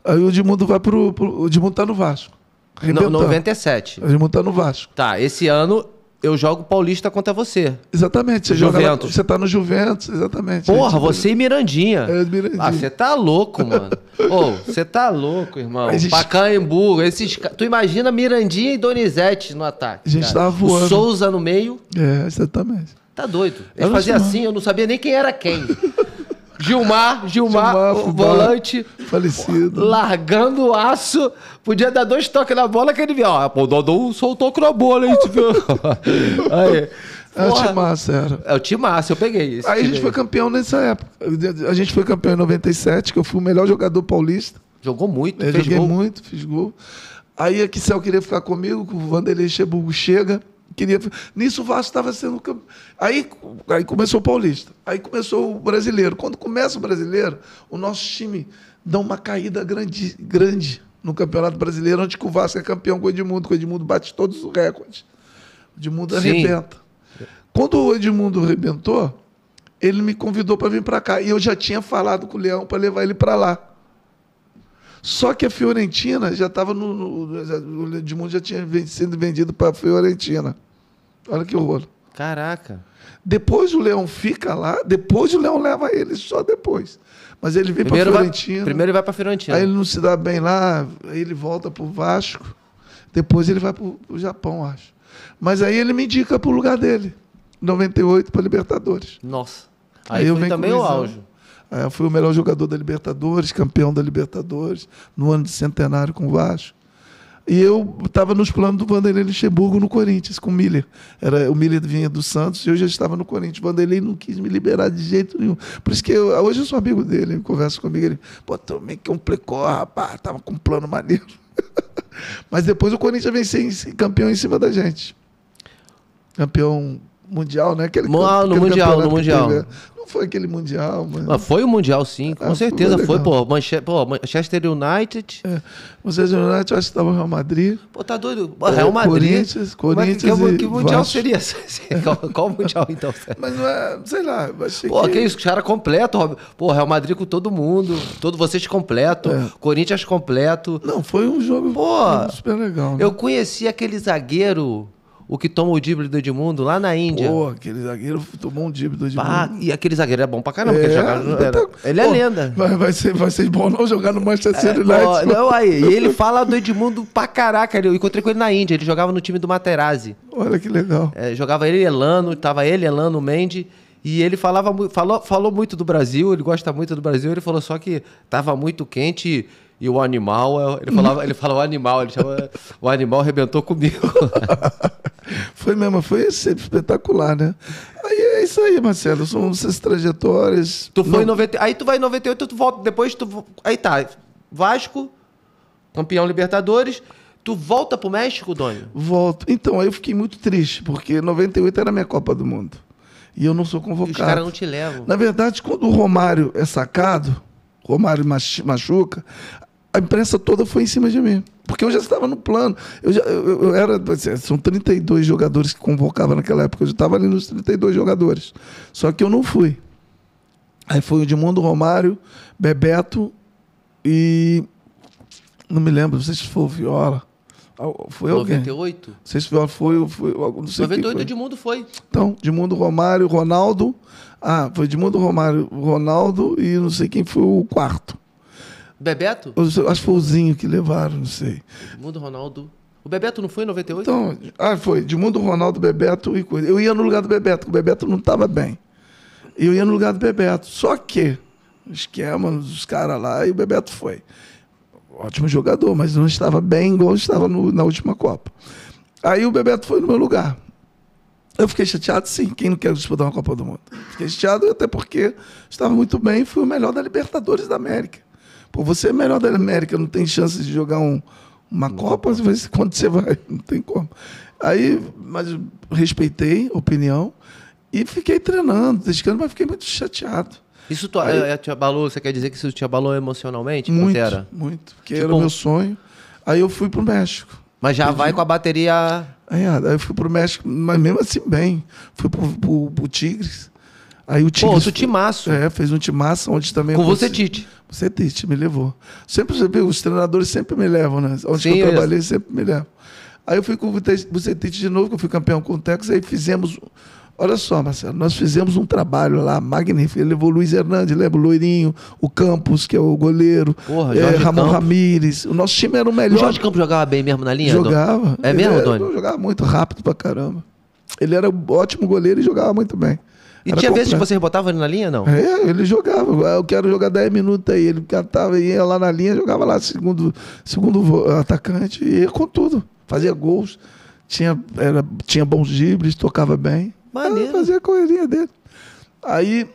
Aí o Edmundo vai pro... O Edmundo tá no Vasco. No, 97. O Edmundo tá no Vasco. Tá, esse ano eu jogo Paulista contra você. Exatamente. Você Juventus. joga lá, você tá no Juventus, exatamente. Porra, você e Mirandinha. É, Mirandinha. Ah, você tá louco, mano. Ô, você tá louco, irmão. Gente... Pacaembu, tu imagina Mirandinha e Donizete no ataque. A gente cara. tava voando. O Souza no meio. É, exatamente. Tá doido. Eles faziam assim, eu não sabia nem quem era quem. Gilmar, o volante. Falecido. Largando o aço. Podia dar 2 toques na bola que ele via. Ó, o Dodô soltou na bola, hein? Aí. É o Timaço, era. É o Timaço, eu peguei isso. Aí a gente foi campeão nessa época. A gente foi campeão em 97, que eu fui o melhor jogador paulista. Jogou muito, eu fez joguei gol. muito, fiz gol. Aí a Kissel queria ficar comigo, o Vanderlei Luxemburgo chega. Nisso o Vasco estava sendo campeão. Aí começou o Paulista. Aí começou o Brasileiro. Quando começa o Brasileiro, o nosso time dá uma caída grande no Campeonato Brasileiro, onde o Vasco é campeão com o Edmundo, que o Edmundo bate todos os recordes. O Edmundo arrebenta. Quando o Edmundo arrebentou, ele me convidou para vir para cá. E eu já tinha falado com o Leão para levar ele para lá. Só que a Fiorentina já estava o Edmundo já tinha sido vendido para a Fiorentina. Olha que horror. Caraca. Depois o Leão fica lá, depois o Leão leva ele, só depois. Mas ele vem para a Fiorentina. Primeiro ele vai para a Fiorentina. Aí ele não se dá bem lá, aí ele volta para o Vasco. Depois ele vai para o Japão, acho. Mas aí ele me indica para o lugar dele. 98 para Libertadores. Nossa. Aí eu foi também o auge. Aí eu fui o melhor jogador da Libertadores, campeão da Libertadores, no ano de centenário com o Vasco. E eu estava nos planos do Vanderlei Luxemburgo no Corinthians, com o Miller. O Miller vinha do Santos e eu já estava no Corinthians. O Vanderlei não quis me liberar de jeito nenhum. Por isso que hoje eu sou amigo dele, ele conversa comigo. Ele, pô, também complicou, rapaz, estava com um plano maneiro. Mas depois o Corinthians vem ser campeão em cima da gente. Campeão mundial, né? No Mundial. Não foi aquele Mundial, mas foi o Mundial, sim, com certeza foi, pô. Manchester United. Manchester United, eu acho que estava o Real Madrid. Pô, tá doido? Real Madrid. Corinthians que Mundial seria esse? Qual Mundial, então? Mas não é, sei lá, achei pô, que isso, os caras completo. Pô, Real Madrid com todo mundo, vocês completo, Corinthians completo. Não, foi um jogo super legal, né? Eu conheci aquele zagueiro... O que toma o drible do Edmundo lá na Índia. Pô, aquele zagueiro tomou um drible do Edmundo. E aquele zagueiro é bom pra caramba. Ele é lenda. Vai ser bom não jogar no Manchester United. Não, aí. E ele fala do Edmundo pra caraca. Eu encontrei com ele na Índia. Ele jogava no time do Materazzi. Olha que legal. Jogava ele e Elano. Tava ele, Elano, Mendy. E ele falou muito do Brasil. Ele gosta muito do Brasil. Ele falou só que tava muito quente... E o animal, ele fala o animal, ele chama o animal arrebentou comigo. Foi mesmo, foi espetacular, né? Aí é isso aí, Marcelo, são essas trajetórias. Aí tu vai em 98, tu volta, depois aí tá, Vasco, campeão Libertadores, tu volta pro México, Doni? Volto. Então, aí eu fiquei muito triste, porque 98 era a minha Copa do Mundo. E eu não sou convocado. E os caras não te levam. Na verdade, quando o Romário é sacado, Romário machuca, a imprensa toda foi em cima de mim. Porque eu já estava no plano. Eu era... São 32 jogadores que convocava naquela época. Eu já estava ali nos 32 jogadores. Só que eu não fui. Aí foi o Edmundo, Romário, Bebeto e... Não me lembro, não sei se foi o Viola. Foi 98? Não sei se Viola foi... Não sei 98 o Edmundo foi. Então, Edmundo, Romário, Ronaldo... foi Edmundo, Romário, Ronaldo e não sei quem foi o quarto. Bebeto? Acho que foi o Zinho que levaram, não sei. Edmundo, Ronaldo. O Bebeto não foi em 98? Então, foi. Edmundo, Ronaldo, Bebeto e coisa. Eu ia no lugar do Bebeto, porque o Bebeto não estava bem. Eu ia no lugar do Bebeto. Só que, o esquema dos caras lá, e o Bebeto foi. Ótimo jogador, mas não estava bem igual estava na última Copa. Aí o Bebeto foi no meu lugar. Eu fiquei chateado, sim. Quem não quer disputar uma Copa do Mundo? Fiquei chateado até porque estava muito bem e fui o melhor da Libertadores da América. Pô, você é melhor da América, não tem chance de jogar uma Copa, quando você vai, não tem como. Aí, mas eu respeitei a opinião e fiquei treinando, dedicando, mas fiquei muito chateado. Isso te abalou, você quer dizer que isso te abalou emocionalmente, muito, Pantera? Muito, porque era o meu sonho. Aí eu fui pro México. Mas já vai com a bateria... Aí eu fui pro México, mas mesmo assim bem. Fui pro Tigres. Aí o Tigres... Pô, outro timaço. Fez um timaço, onde também... Com você, Tite. Você, Tite, me levou. Sempre, os treinadores sempre me levam, né? Onde Sim, eu trabalhei, sempre me levam. Aí eu fui com você, Tite, de novo, que eu fui campeão com o Texas, aí fizemos... Olha só, Marcelo, nós fizemos um trabalho lá magnífico. Ele levou o Luiz Hernandes, lembra? O Loirinho, o Campos, que é o goleiro, Ramon Ramírez. O nosso time era o melhor. O Jorge Campos jogava bem mesmo na linha? Jogava. É mesmo, Doni? Jogava muito rápido pra caramba. Ele era um ótimo goleiro e jogava muito bem. E tinha vezes que vocês botavam ele na linha, não? Ele jogava. Eu quero jogar 10 minutos aí. Ele cantava, ia lá na linha, jogava lá segundo atacante e ia com tudo. Fazia gols, tinha bons dribles, tocava bem. Maneiro. Fazia a correria dele. Aí,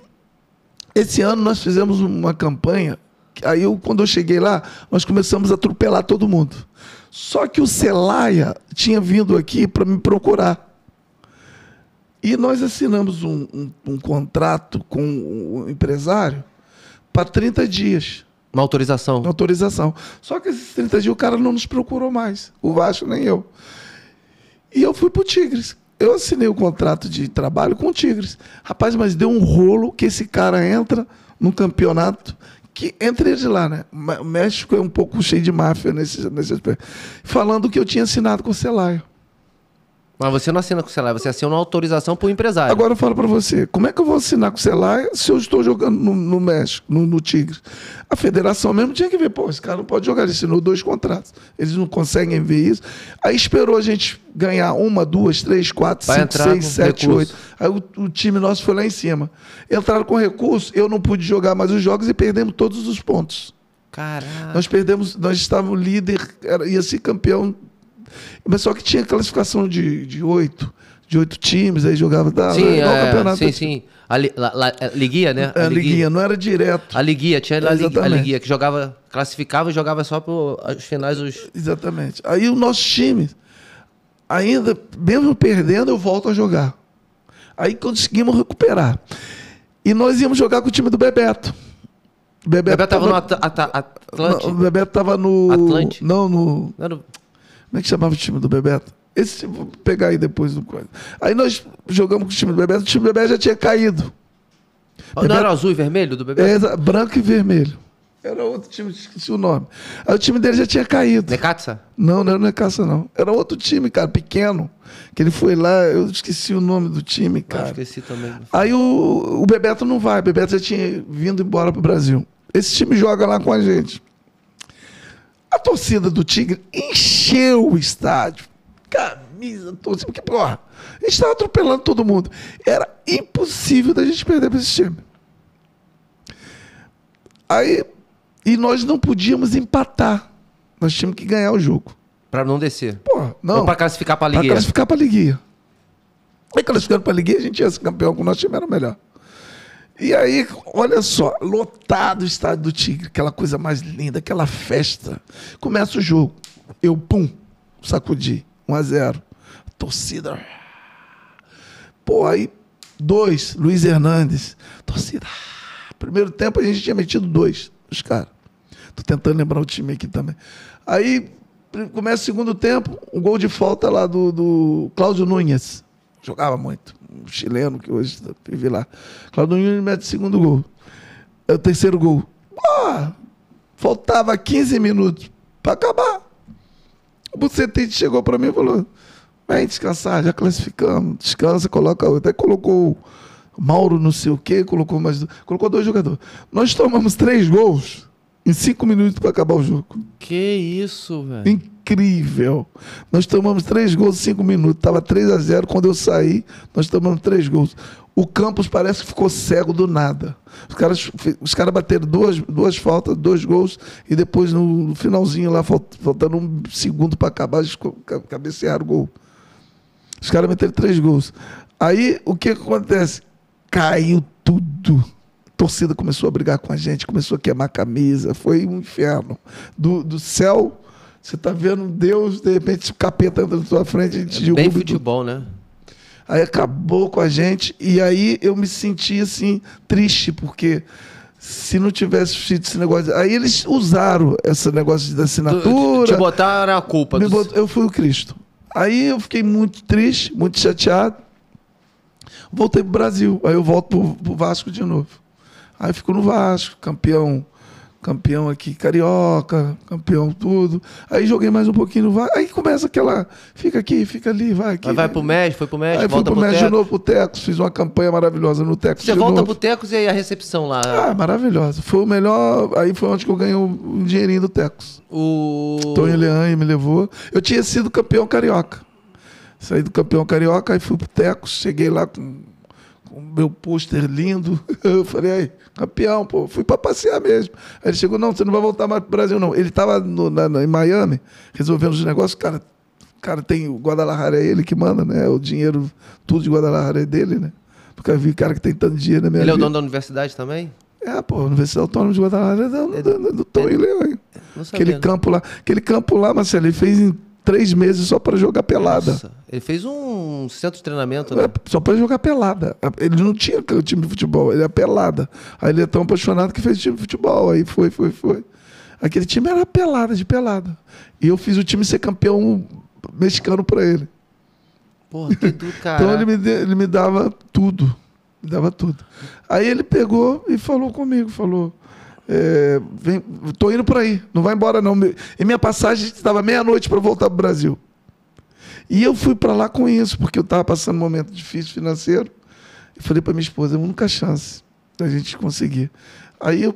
esse ano nós fizemos uma campanha. Aí, quando eu cheguei lá, nós começamos a atropelar todo mundo. Só que o Celaya tinha vindo aqui para me procurar. E nós assinamos um contrato com o empresário para 30 dias. Uma autorização. Uma autorização. Só que esses 30 dias o cara não nos procurou mais. O Vasco nem eu. E eu fui para o Tigres. Eu assinei o contrato de trabalho com o Tigres. Rapaz, mas deu um rolo que esse cara entra num campeonato que entre eles lá, né? O México é um pouco cheio de máfia nesse aspecto. Falando que eu tinha assinado com o Celaya. Mas você não assina com o Celaya, você assina uma autorização para o empresário. Agora eu falo para você, como é que eu vou assinar com o Celaya se eu estou jogando no México, no Tigres? A federação mesmo tinha que ver, pô, esse cara não pode jogar, ele assinou 2 contratos. Eles não conseguem ver isso. Aí esperou a gente ganhar 1, 2, 3, 4, 5, 6, 7, 8. Aí o time nosso foi lá em cima. Entraram com recurso, eu não pude jogar mais os jogos e perdemos todos os pontos. Caraca. Nós estávamos líder, ia ser campeão. Mas só que tinha classificação de 8 times, aí jogava sim, campeonato. Sim. A liguia, né? A liguia, não era direto. A liguia, tinha a liguia que jogava, classificava e jogava só para os finais. Exatamente. Aí o nosso time, ainda, mesmo perdendo, eu volto a jogar. Aí conseguimos recuperar. E nós íamos jogar com o time do Bebeto. O Bebeto estava no Atlântico? O Bebeto estava no... Atlântico? Não, no... Era... Como é que chamava o time do Bebeto? Esse, vou pegar aí depois do coisa. Aí nós jogamos com o time do Bebeto, o time do Bebeto já tinha caído. Não era azul e vermelho do Bebeto? Branco e vermelho. Era outro time, esqueci o nome. Aí o time dele já tinha caído. Necaxa? Não era Necaxa, não. Era outro time, cara, pequeno. Que ele foi lá, eu esqueci o nome do time, cara. Esqueci também. Aí o Bebeto não vai, o Bebeto já tinha vindo embora pro Brasil. Esse time joga lá com a gente. A torcida do Tigre encheu o estádio. Camisa, torcida, porque, porra, a gente estava atropelando todo mundo. Era impossível da gente perder para esse time. Aí, e nós não podíamos empatar. Nós tínhamos que ganhar o jogo. Para não descer? Porra, não. Ou para classificar para a liguia? Para classificar para a liguia. Aí, classificando para a liguia, a gente ia ser campeão, com o nosso time era melhor. E aí, olha só, lotado o estádio do Tigre, aquela coisa mais linda, aquela festa. Começa o jogo. Eu, sacudi. 1-0. Torcida. Pô, aí, 2, Luiz Hernandes. Torcida. Primeiro tempo a gente tinha metido 2, os caras. Tô tentando lembrar o time aqui também. Aí, começa o segundo tempo, um gol de falta lá do Cláudio Nunes. Jogava muito. Um chileno que hoje vive lá. Cláudio Nunes mete o segundo gol. É o terceiro gol. Faltava 15 minutos para acabar. O Bucetich chegou para mim e falou: vem descansar, já classificamos. Descansa, coloca outro. Aí colocou o Mauro não sei o quê, colocou 2 jogadores. Nós tomamos 3 gols em 5 minutos para acabar o jogo. Que isso, velho. Incrível. Nós tomamos 3 gols em 5 minutos. Estava 3-0. Quando eu saí, nós tomamos 3 gols. O Campos parece que ficou cego do nada. Os caras bateram duas faltas, 2 gols, e depois no finalzinho lá, faltando 1 segundo para acabar, eles cabecearam o gol. Os caras meteram 3 gols. Aí, o que acontece? Caiu tudo. A torcida começou a brigar com a gente, começou a queimar a camisa. Foi um inferno. Do céu, você tá vendo Deus, de repente o capeta entra na sua frente, a gente derruba. Bem futebol, né? Aí acabou com a gente. E aí eu me senti, assim, triste, porque se não tivesse feito esse negócio... Aí eles usaram esse negócio de assinatura. Te botaram a culpa. Eu fui o Cristo. Aí eu fiquei muito triste, muito chateado. Voltei pro Brasil. Aí eu volto pro Vasco de novo. Aí fico no Vasco, campeão aqui, carioca, campeão tudo. Aí joguei mais um pouquinho no Vasco. Aí começa aquela, fica aqui, fica ali, vai aqui. Aí vai pro México, foi pro México, aí volta fui pro pro México de Tecos. novo pro Tecos, fiz uma campanha maravilhosa no Tecos. Você volta pro Tecos e aí a recepção lá? Ah, maravilhosa. Foi o melhor, aí foi onde que eu ganhei um dinheirinho do Tecos. Tonho Leão me levou. Eu tinha sido campeão carioca. Saí do campeão carioca, aí fui pro Tecos, cheguei lá com meu pôster lindo. Eu falei, aí, campeão, pô, fui pra passear mesmo. Aí ele chegou, não, você não vai voltar mais pro Brasil, não. Ele tava em Miami, resolvendo os negócios, cara, tem o Guadalajara, é ele que manda, né? O dinheiro, tudo de Guadalajara é dele, né? Porque eu vi cara que tem tanto dinheiro na minha vida. Ele é o dono da universidade também? Pô, a Universidade Autônoma de Guadalajara é do Tonho Leão. Aquele campo lá, Marcelo, ele fez em 3 meses só para jogar pelada. Nossa, ele fez um centro de treinamento, né? Só para jogar pelada. Ele não tinha time de futebol, ele era pelada. Aí ele é tão apaixonado que fez time de futebol. Aí foi. Aquele time era pelada, de pelada. E eu fiz o time ser campeão mexicano para ele. Pô, que do cara. Então ele me dava tudo. Me dava tudo. Aí ele pegou e falou comigo, tô indo por aí, não vai embora não. E minha passagem estava meia-noite para voltar para o Brasil. E eu fui para lá com isso, porque eu estava passando um momento difícil financeiro. E falei para minha esposa, é a única chance da gente conseguir. Aí eu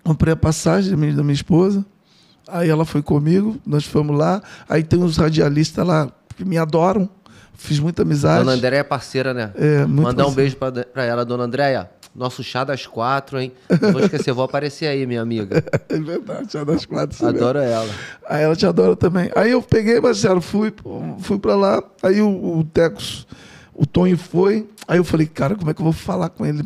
comprei a passagem da minha esposa, aí ela foi comigo, nós fomos lá. Aí tem uns radialistas lá que me adoram, fiz muita amizade. Dona Andréia é parceira, né? Mandar um beijo para ela, Dona Andréia. Nosso chá das 4, hein? Não vou esquecer, vou aparecer aí, minha amiga. É verdade, chá das 4. Adoro ela. Aí ela te adora também. Aí eu peguei, Marcelo, fui pra lá. Aí o Tecos, o Tonho foi. Aí eu falei, cara, como é que eu vou falar com ele?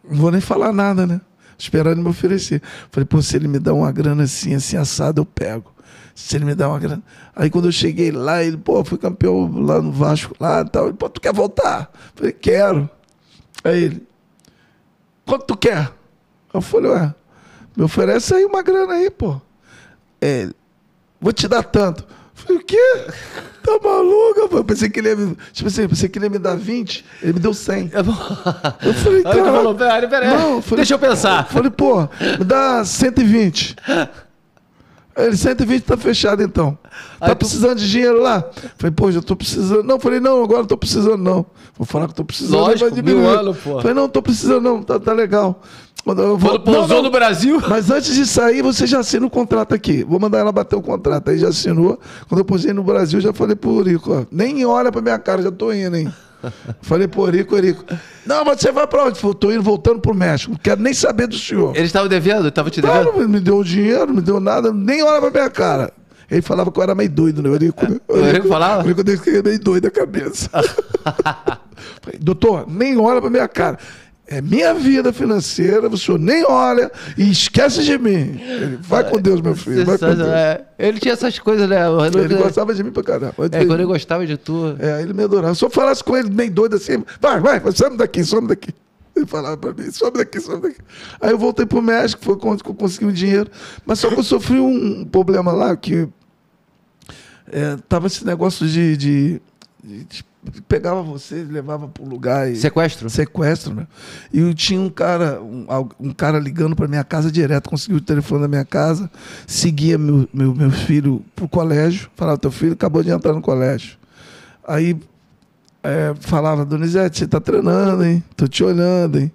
Não vou nem falar nada, né? Esperar ele me oferecer. Falei, pô, se ele me dá uma grana assim assado, eu pego. Se ele me dá uma grana. Aí quando eu cheguei lá, ele, pô, fui campeão lá no Vasco, lá e tal. Ele, pô, tu quer voltar? Falei, quero. Aí ele, quanto tu quer? Eu falei, me oferece aí uma grana aí, pô. Vou te dar tanto. Eu falei, o quê? Tá maluco, pô? Pensei que ele ia me dar 20, ele me deu 100. Eu falei, cara... falou, peraí, deixa eu pensar. Eu falei, pô, me dá 120. Ele, 120 tá fechado então. Tá precisando de dinheiro lá? Falei, pô, já tô precisando. Não, falei, não, agora não tô precisando não. Vou falar que tô precisando. Lógico, pô. Falei, não tô precisando não, tá legal. Quando eu vou, pousou no Brasil? Mas antes de sair, você já assina o contrato aqui. Vou mandar ela bater o contrato. Aí já assinou. Quando eu posei no Brasil, já falei pro Rico, ó, nem olha pra minha cara, já tô indo, hein. Falei pro Rico, não, mas você vai pra onde? Falei, tô indo, voltando pro México, não quero nem saber do senhor. Eles estavam devendo? Estavam te devendo? Não, me deu o dinheiro, não me deu nada, nem olha pra minha cara. Ele falava que eu era meio doido, né? O Rico falava? O Rico disse que eu era meio doido da cabeça. Falei, doutor, nem olha pra minha cara. É minha vida financeira, o senhor nem olha e esquece de mim. Ele, vai com Deus, meu filho, vai com Deus. Ele tinha essas coisas, né? Ele gostava de mim pra caramba. Quando ele gostava de tu. Ele me adorava. Se eu falasse com ele meio doido assim, vai, some daqui. Ele falava pra mim, some daqui. Aí eu voltei pro México, foi quando eu consegui um dinheiro. Mas só que eu sofri um problema lá, que tava esse negócio de pegava você, levava para um lugar. Sequestro, né? E eu tinha um cara ligando para minha casa direto, conseguiu o telefone da minha casa, seguia meu filho pro colégio, falava, teu filho acabou de entrar no colégio. Aí falava, Donizete, você tá treinando, hein? Tô te olhando, hein?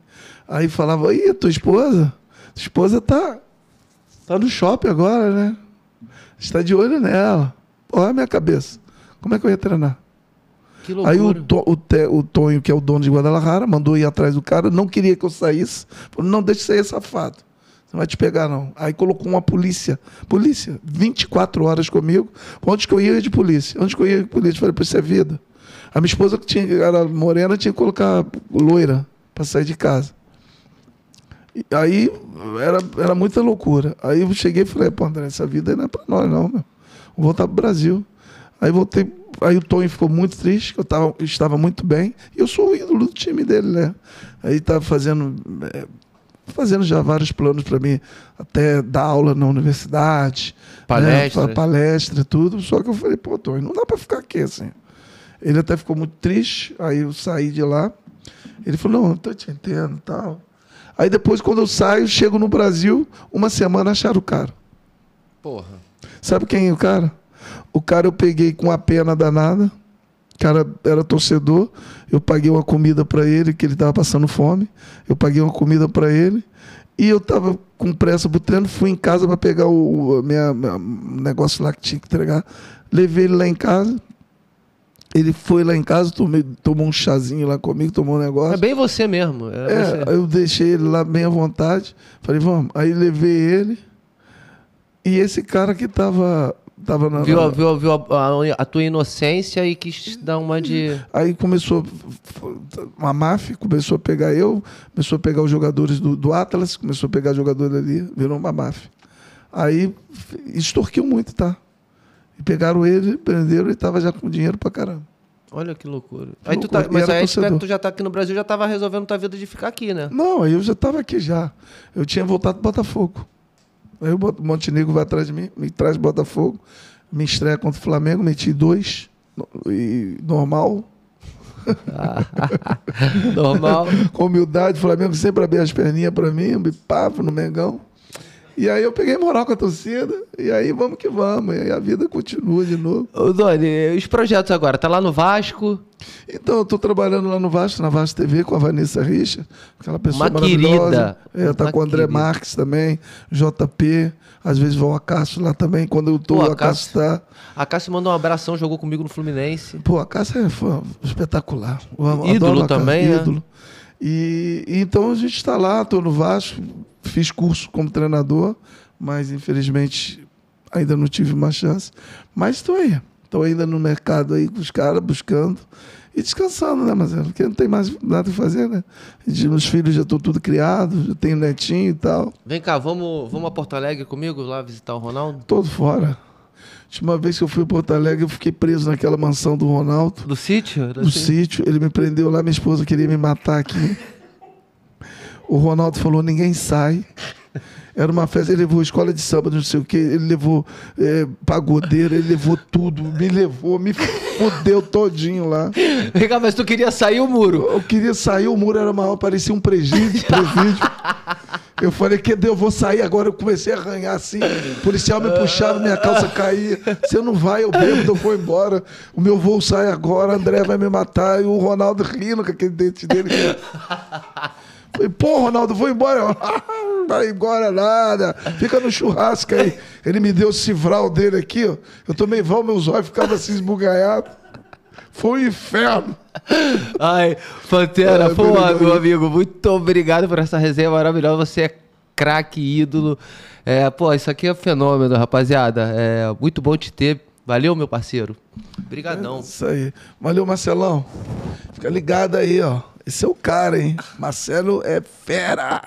Aí falava, ih, tua esposa? Tua esposa tá no shopping agora, né? Está de olho nela. Olha a minha cabeça. Como é que eu ia treinar? Aí o Tonho, que é o dono de Guadalajara, mandou ir atrás do cara, não queria que eu saísse. Falou, não, deixa eu sair, safado. Não vai te pegar, não. Aí colocou uma polícia, 24 horas comigo. Onde que eu ia de polícia? Falei, pô, isso é vida. A minha esposa, que era morena, tinha que colocar loira para sair de casa. E aí era muita loucura. Aí eu cheguei e falei, pô, André, essa vida não é para nós, não, meu. Vou voltar pro Brasil. Aí voltei. Aí o Tony ficou muito triste, que eu estava muito bem. E eu sou o ídolo do time dele, né? Aí estava fazendo já vários planos para mim, até dar aula na universidade, palestra, né? Palestra, tudo. Só que eu falei, pô, Tony, não dá para ficar aqui assim. Ele até ficou muito triste, aí eu saí de lá. Ele falou, não, eu tô te entendendo e tal. Aí depois, quando eu saio, chego no Brasil, uma semana acharam o cara. Porra. Sabe quem é o cara? O cara eu peguei com a pena danada. O cara era torcedor. Eu paguei uma comida para ele, que ele estava passando fome. Eu paguei uma comida para ele. E eu estava com pressa pro treino. Fui em casa para pegar o meu negócio lá que tinha que entregar. Levei ele lá em casa. Ele foi lá em casa, tomou um chazinho lá comigo, tomou um negócio. É bem você mesmo. Você. Eu deixei ele lá bem à vontade. Falei, vamos. Aí levei ele. E esse cara que estava na... Viu a tua inocência e quis dar uma de... Aí começou uma máfia, começou a pegar começou a pegar os jogadores do Atlas, começou a pegar jogadores ali, virou uma máfia. Aí extorquiu muito, tá? E pegaram ele, prenderam e estava já com dinheiro pra caramba. Olha que loucura. Mas aí tu já tá aqui no Brasil, já estava resolvendo tua vida de ficar aqui, né? Não, aí eu já estava aqui já. Eu tinha voltado pro Botafogo. Aí o Montenegro vai atrás de mim, me traz Botafogo, me estreia contra o Flamengo, meti 2, e normal. Normal. Com humildade, o Flamengo sempre abriu as perninhas para mim, papo no Mengão. E aí eu peguei moral com a torcida, e aí vamos que vamos, e aí a vida continua de novo. Ô, Doni, os projetos agora, tá lá no Vasco? Então, eu tô trabalhando lá no Vasco, na Vasco TV, com a Vanessa Richa, aquela pessoa uma maravilhosa. Querida. Tá com o André Marques também, JP, às vezes vão a Cássio lá também, quando eu tô, a Cássio tá. A Cássio mandou um abração, jogou comigo no Fluminense. Pô, a Cássio é espetacular. Ídolo também, né? Ídolo. E então a gente está lá, estou no Vasco, fiz curso como treinador, mas infelizmente ainda não tive uma chance. Mas estou aí, estou ainda no mercado aí com os caras, buscando e descansando, né, Marcelo? Porque não tem mais nada a fazer, né? Os filhos já estão tudo criados, já tenho netinho e tal. Vem cá, vamos a Porto Alegre comigo, lá visitar o Ronaldo? Todo fora. Última vez que eu fui a Porto Alegre, eu fiquei preso naquela mansão do Ronaldo. Do sítio? Do sítio. Ele me prendeu lá, minha esposa queria me matar aqui. O Ronaldo falou, ninguém sai. Era uma festa, ele levou escola de samba, não sei o quê, ele levou pagodeira, ele levou tudo, me fudeu todinho lá. Vem cá, mas tu queria sair o muro? Eu queria sair, o muro era maior, parecia um presídio. Eu falei, que eu vou sair agora. Eu comecei a arranhar assim. O policial me puxava, minha calça caía. Você não vai, eu bebo, eu vou embora. O meu voo sai agora, o André vai me matar. E o Ronaldo rindo com aquele dente dele. Falei, pô, Ronaldo, vou embora. Vai embora nada. Fica no churrasco aí. Ele me deu o civral dele aqui, ó. Eu tomei val, meus olhos ficavam assim esbugalhados. Foi um inferno. Ai, Pantera, pô, meu amigo, muito obrigado por essa resenha maravilhosa. Você é craque, ídolo. Pô, isso aqui é fenômeno, rapaziada. É muito bom te ter. Valeu, meu parceiro. Obrigadão. Isso aí. Valeu, Marcelão. Fica ligado aí, ó. Esse é o cara, hein? Marcelo é fera.